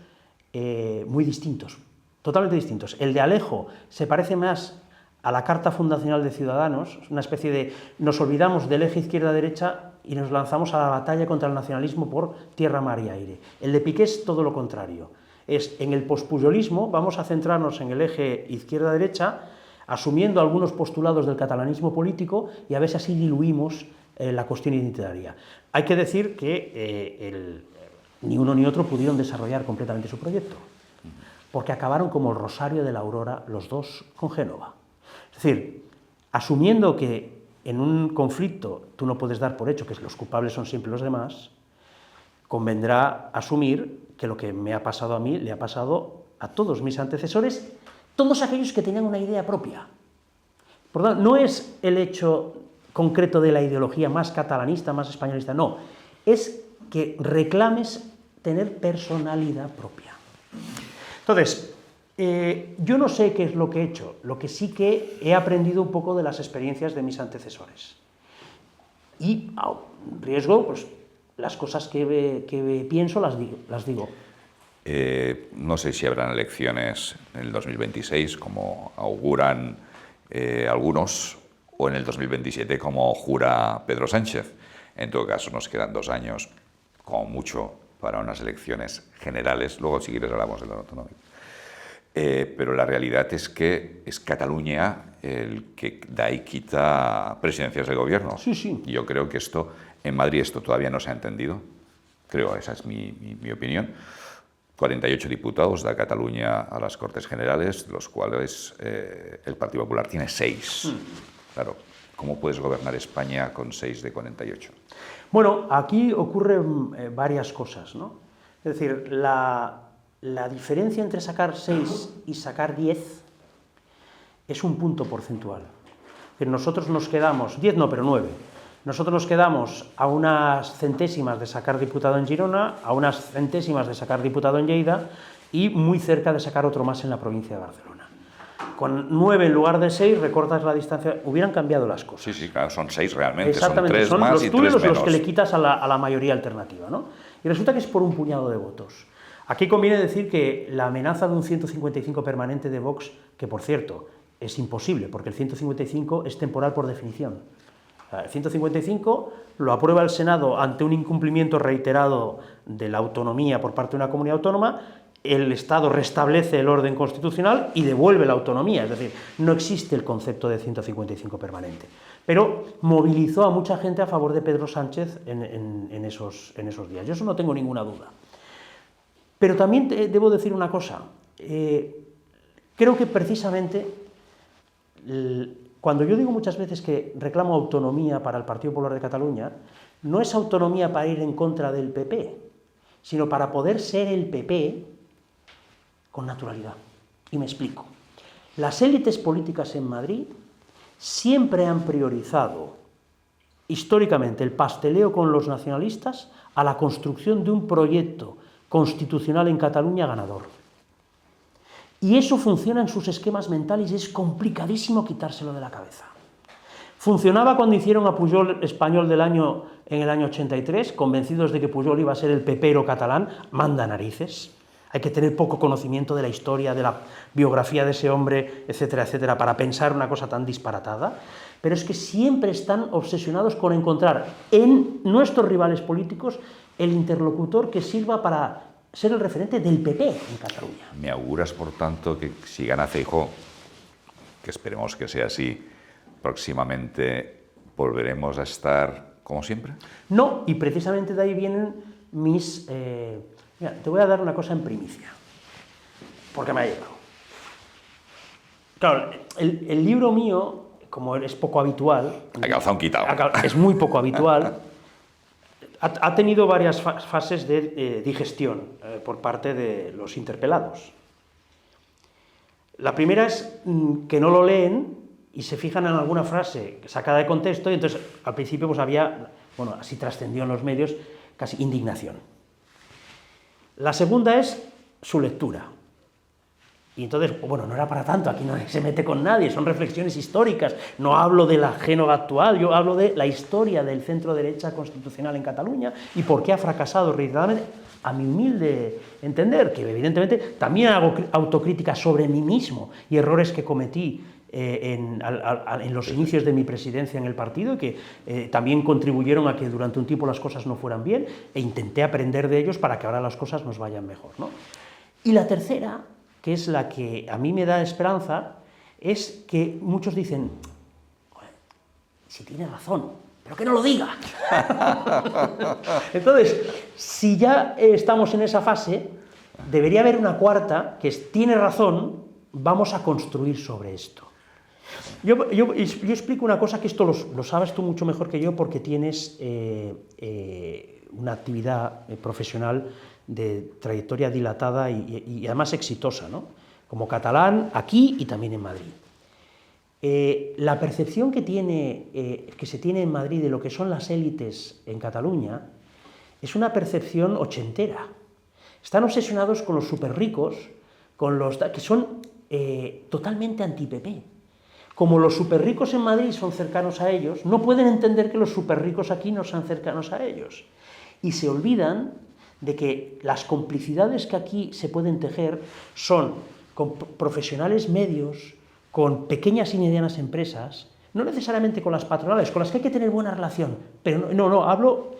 muy distintos, totalmente distintos. El de Alejo se parece más a la Carta Fundacional de Ciudadanos, una especie de... Nos olvidamos del eje izquierda-derecha y nos lanzamos a la batalla contra el nacionalismo por tierra, mar y aire. El de Piqué es todo lo contrario. Es en el pospujolismo, vamos a centrarnos en el eje izquierda-derecha, asumiendo algunos postulados del catalanismo político y a ver si así diluimos la cuestión identitaria. Hay que decir que ni uno ni otro pudieron desarrollar completamente su proyecto, porque acabaron como el Rosario de la Aurora, los dos con Génova. Es decir, asumiendo que en un conflicto tú no puedes dar por hecho que los culpables son siempre los demás, convendrá asumir que lo que me ha pasado a mí le ha pasado a todos mis antecesores, todos aquellos que tenían una idea propia. Por lo tanto, no es el hecho concreto de la ideología más catalanista, más españolista, no, es que reclames tener personalidad propia. Entonces, yo no sé qué es lo que he hecho, lo que sí que he aprendido un poco de las experiencias de mis antecesores. Y a riesgo, pues las cosas que pienso las digo. No sé si habrán elecciones en el 2026, como auguran algunos, o en el 2027, como jura Pedro Sánchez. En todo caso, nos quedan 2 años, como mucho, para unas elecciones generales. Luego, si quieres, hablamos de lo autonómico. Pero la realidad es que es Cataluña el que da y quita presidencias de gobierno. Sí, sí. Yo creo que en Madrid esto todavía no se ha entendido. Creo, esa es mi opinión. 48 diputados da Cataluña a las Cortes Generales, de los cuales el Partido Popular tiene 6. Claro, ¿cómo puedes gobernar España con 6 de 48? Bueno, aquí ocurren varias cosas, ¿no? Es decir, la diferencia entre sacar 6 y sacar 10 es un punto porcentual. Es decir, nosotros nos quedamos, 10 no, pero 9. Nosotros nos quedamos a unas centésimas de sacar diputado en Girona, a unas centésimas de sacar diputado en Lleida y muy cerca de sacar otro más en la provincia de Barcelona. Con 9 en lugar de 6 recortas la distancia, hubieran cambiado las cosas. Sí, sí, claro, son 6 realmente, exactamente, son 3 más y 3 menos. Son los tuyos los que le quitas a la mayoría alternativa, ¿no? Y resulta que es por un puñado de votos. Aquí conviene decir que la amenaza de un 155 permanente de Vox, que por cierto es imposible, porque el 155 es temporal por definición. El 155 lo aprueba el Senado ante un incumplimiento reiterado de la autonomía por parte de una comunidad autónoma, el Estado restablece el orden constitucional y devuelve la autonomía, es decir, no existe el concepto de 155 permanente. Pero movilizó a mucha gente a favor de Pedro Sánchez en esos días, yo eso no tengo ninguna duda. Pero también debo decir una cosa, creo que precisamente cuando yo digo muchas veces que reclamo autonomía para el Partido Popular de Cataluña, no es autonomía para ir en contra del PP, sino para poder ser el PP con naturalidad. Y me explico. Las élites políticas en Madrid siempre han priorizado históricamente el pasteleo con los nacionalistas a la construcción de un proyecto constitucional en Cataluña ganador. Y eso funciona en sus esquemas mentales y es complicadísimo quitárselo de la cabeza. Funcionaba cuando hicieron a Pujol español en el año 83, convencidos de que Pujol iba a ser el pepero catalán, manda narices. Hay que tener poco conocimiento de la historia, de la biografía de ese hombre, etcétera, etcétera, para pensar una cosa tan disparatada. Pero es que siempre están obsesionados con encontrar en nuestros rivales políticos el interlocutor que sirva para ser el referente del PP en Cataluña. ¿Me auguras, por tanto, que si gana Feijóo, que esperemos que sea así, próximamente volveremos a estar como siempre? No, y precisamente de ahí vienen mis... mira, te voy a dar una cosa en primicia, porque me ha llegado. Claro, el libro mío, como es poco habitual... A calzón quitado. Es muy poco habitual. Ha tenido varias fases de digestión por parte de los interpelados. La primera es que no lo leen y se fijan en alguna frase sacada de contexto y entonces al principio pues había, bueno, así trascendió en los medios, casi indignación. La segunda es su lectura. Y entonces, bueno, no era para tanto, aquí no se mete con nadie, son reflexiones históricas, no hablo de la Génova actual, yo hablo de la historia del centro-derecha constitucional en Cataluña y por qué ha fracasado reiteradamente, a mi humilde entender, que evidentemente también hago autocrítica sobre mí mismo y errores que cometí en los inicios de mi presidencia en el partido y que también contribuyeron a que durante un tiempo las cosas no fueran bien e intenté aprender de ellos para que ahora las cosas nos vayan mejor, ¿no? Y la tercera, que es la que a mí me da esperanza, es que muchos dicen, si tiene razón, pero que no lo diga. Entonces, si ya estamos en esa fase, debería haber una cuarta, que es, tiene razón, vamos a construir sobre esto. Yo explico una cosa que esto lo sabes tú mucho mejor que yo porque tienes una actividad profesional de trayectoria dilatada y además exitosa, ¿no? Como catalán aquí y también en Madrid. La percepción que se tiene en Madrid de lo que son las élites en Cataluña es una percepción ochentera. Están obsesionados con los superricos, con los que son totalmente anti-PP. Como los superricos en Madrid son cercanos a ellos, no pueden entender que los superricos aquí no sean cercanos a ellos. Y se olvidan de que las complicidades que aquí se pueden tejer son con profesionales medios, con pequeñas y medianas empresas, no necesariamente con las patronales, con las que hay que tener buena relación, pero no, hablo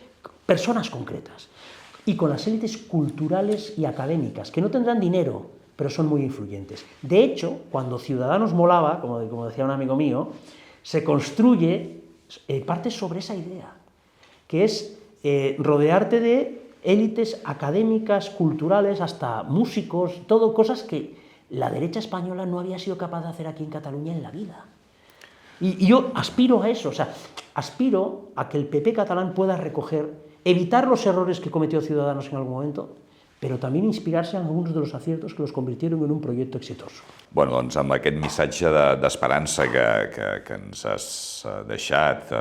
personas concretas, y con las élites culturales y académicas, que no tendrán dinero, pero son muy influyentes. De hecho, cuando Ciudadanos molaba, como decía un amigo mío, se construye parte sobre esa idea, que es rodearte de élites académicas, culturales, hasta músicos, todo cosas que la derecha española no había sido capaz de hacer aquí en Cataluña en la vida. Y yo aspiro a eso, o sea, aspiro a que el PP catalán pueda recoger, evitar los errores que cometió Ciudadanos en algún momento, però també inspirar-se en alguns dels aciertos que los convirtieron en un proyecto exitoso. Bueno, doncs amb aquest missatge d'esperança que ens has deixat,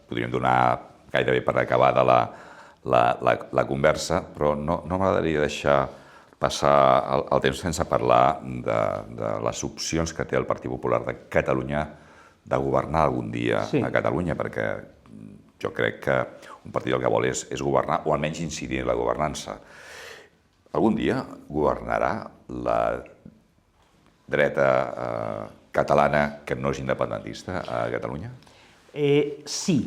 podríem donar gairebé per acabada la conversa, però no m'agradaria deixar passar el temps sense parlar de les opcions que té el Partit Popular de Catalunya de governar algun dia a Catalunya, perquè jo crec que un partit el que vol és governar, o almenys incidir en la governança. Algun dia governarà la dreta catalana que no és independentista a Catalunya? Sí.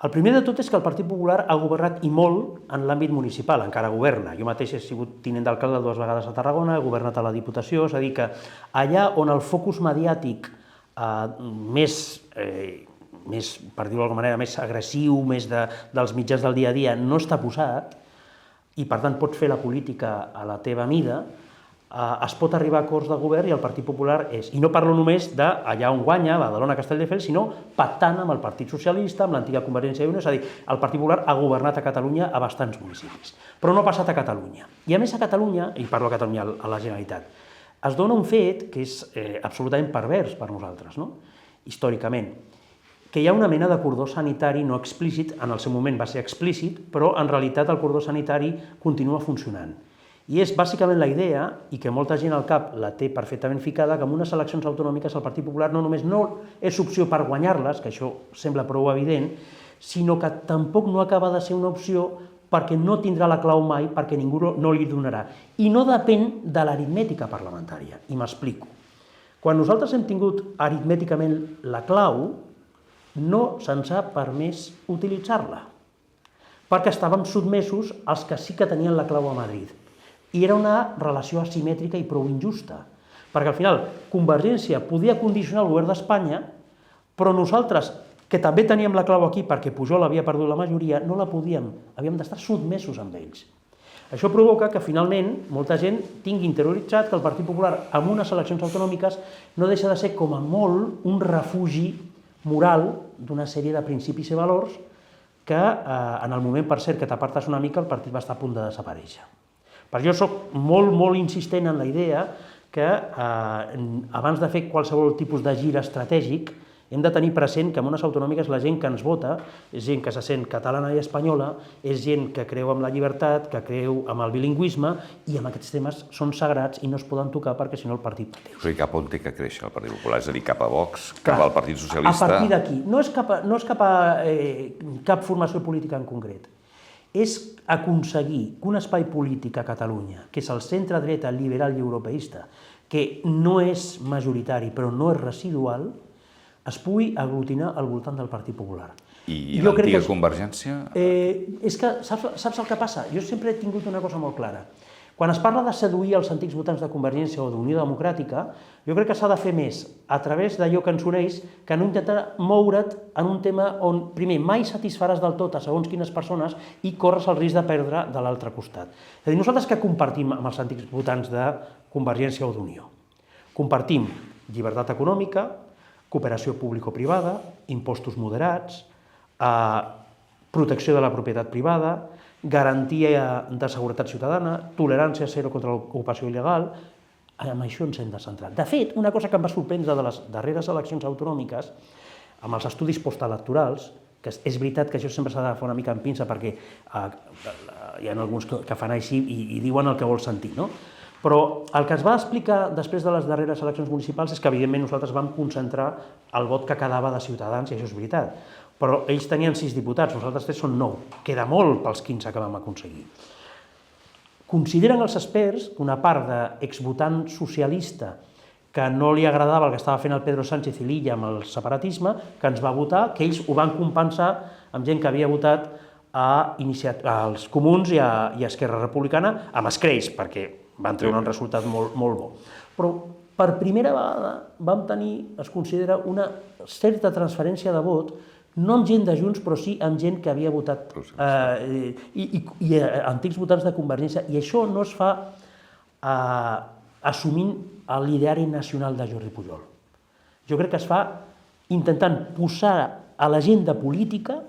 El primer de tot és que el Partit Popular ha governat i molt en l'àmbit municipal, encara governa. Jo mateix he sigut tinent d'alcalde 2 vegades a Tarragona, he governat a la Diputació, és a dir que allà on el focus mediàtic més, per dir-ho d'alguna manera, més agressiu, més dels mitjans del dia a dia, no està posat, i per tant pots fer la política a la teva mida, es pot arribar a acords de govern i el Partit Popular és, i no parlo només d'allà on guanya, Badalona, Castelldefels, sinó pactant amb el Partit Socialista, amb l'antiga Convergència i Unió, és a dir, el Partit Popular ha governat a Catalunya a bastants municipis, però no ha passat a Catalunya. I a més a Catalunya, i parlo a Catalunya a la Generalitat, es dona un fet que és absolutament pervers per nosaltres, històricament, que hi ha una mena de cordó sanitari no explícit, en el seu moment va ser explícit, però en realitat el cordó sanitari continua funcionant. I és bàsicament la idea, i que molta gent al cap la té perfectament ficada, que en unes eleccions autonòmiques el Partit Popular no només no és opció per guanyar-les, que això sembla prou evident, sinó que tampoc no acaba de ser una opció perquè no tindrà la clau mai, perquè ningú no li donarà. I no depèn de l'aritmètica parlamentària, i m'explico. Quan nosaltres hem tingut aritmèticament la clau, no se'ns ha permès utilitzar-la, perquè estàvem sotmesos als que sí que tenien la clau a Madrid. I era una relació asimètrica i prou injusta, perquè al final Convergència podia condicionar el govern d'Espanya, però nosaltres, que també teníem la clau aquí perquè Pujol havia perdut la majoria, no la podíem, havíem d'estar sotmesos amb ells. Això provoca que finalment molta gent tingui interioritzat que el Partit Popular en unes eleccions autonòmiques no deixa de ser com a molt un refugi moral d'una sèrie de principis i valors que en el moment, per cert, que t'apartes una mica, el partit va estar a punt de desaparèixer. Perquè jo soc molt insistent en la idea que abans de fer qualsevol tipus de gir estratègic hem de tenir present que en unes autonòmiques la gent que ens vota és gent que se sent catalana i espanyola, és gent que creu en la llibertat, que creu en el bilingüisme, i amb aquests temes són sagrats i no es poden tocar perquè si no el partit pateix. O sigui, cap on té que créixer el Partit Popular? És a dir, cap a Vox, cap al Partit Socialista? A partir d'aquí. No és cap a cap formació política en concret. És aconseguir que un espai polític a Catalunya, que és el centre-dreta liberal i europeista, que no és majoritari però no és residual, es pugui aglutinar al voltant del Partit Popular. I l'antiga Convergència? És que saps el que passa? Jo sempre he tingut una cosa molt clara. Quan es parla de seduir els antics votants de Convergència o d'Unió Democràtica, jo crec que s'ha de fer més a través d'allò que ens uneix que no intentar moure't en un tema on, primer, mai satisfaràs del tot a segons quines persones i corres el risc de perdre de l'altre costat. És a dir, nosaltres què compartim amb els antics votants de Convergència o d'Unió? Compartim llibertat econòmica, cooperació público-privada, impostos moderats, protecció de la propietat privada, garantia de seguretat ciutadana, tolerància zero contra l'ocupació il·legal. En això ens hem de centrar. De fet, una cosa que em va sorprendre de les darreres eleccions autonòmiques, amb els estudis postelectorals, que és veritat que això sempre s'ha de fer una mica en pinça perquè hi ha alguns que fan així i diuen el que vols sentir, no? Però el que es va explicar després de les darreres eleccions municipals és que, evidentment, nosaltres vam concentrar el vot que quedava de Ciutadans, i això és veritat. Però ells tenien 6 diputats, nosaltres 3 són 9. Queda molt pels 15 que vam aconseguir. Consideren els experts que una part d'exvotant socialista que no li agradava el que estava fent el Pedro Sánchez i l'Illa amb el separatisme, que ens va votar, que ells ho van compensar amb gent que havia votat als Comuns i a Esquerra Republicana, amb escreix, perquè van treure un resultat molt bo. Però per primera vegada vam tenir, es considera, una certa transferència de vot, no amb gent de Junts, però sí amb gent que havia votat, i antics votants de Convergència, i això no es fa assumint l'ideari nacional de Jordi Pujol. Jo crec que es fa intentant posar a l'agenda política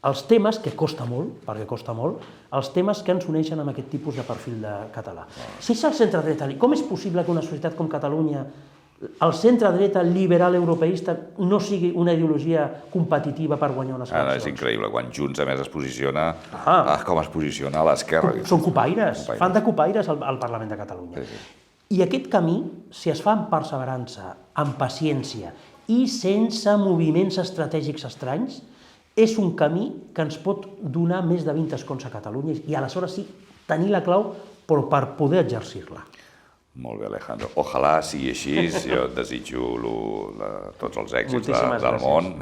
els temes, que costa molt, perquè costa molt, els temes que ens uneixen amb aquest tipus de perfil de català. Si és el centre-dreta, com és possible que una societat com Catalunya, el centre-dreta liberal europeista, no sigui una ideologia competitiva per guanyar unes eleccions? És increïble, quan Junts a més es posiciona, com es posiciona a l'esquerra. Són copaires, fan de copaires al Parlament de Catalunya. I aquest camí, si es fa amb perseverança, amb paciència i sense moviments estratègics estranys, és un camí que ens pot donar més de 20 escons a Catalunya i aleshores sí, tenir la clau però per poder exercir-la. Molt bé, Alejandro. Ojalà sigui així. Jo et desitjo tots els èxits del món.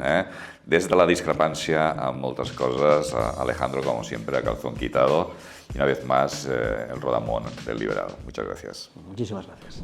Des de la discrepància en moltes coses, Alejandro, como siempre, a calzón quitado. Y una vez más, el rodamón del liberal. Muchas gracias. Muchísimas gracias.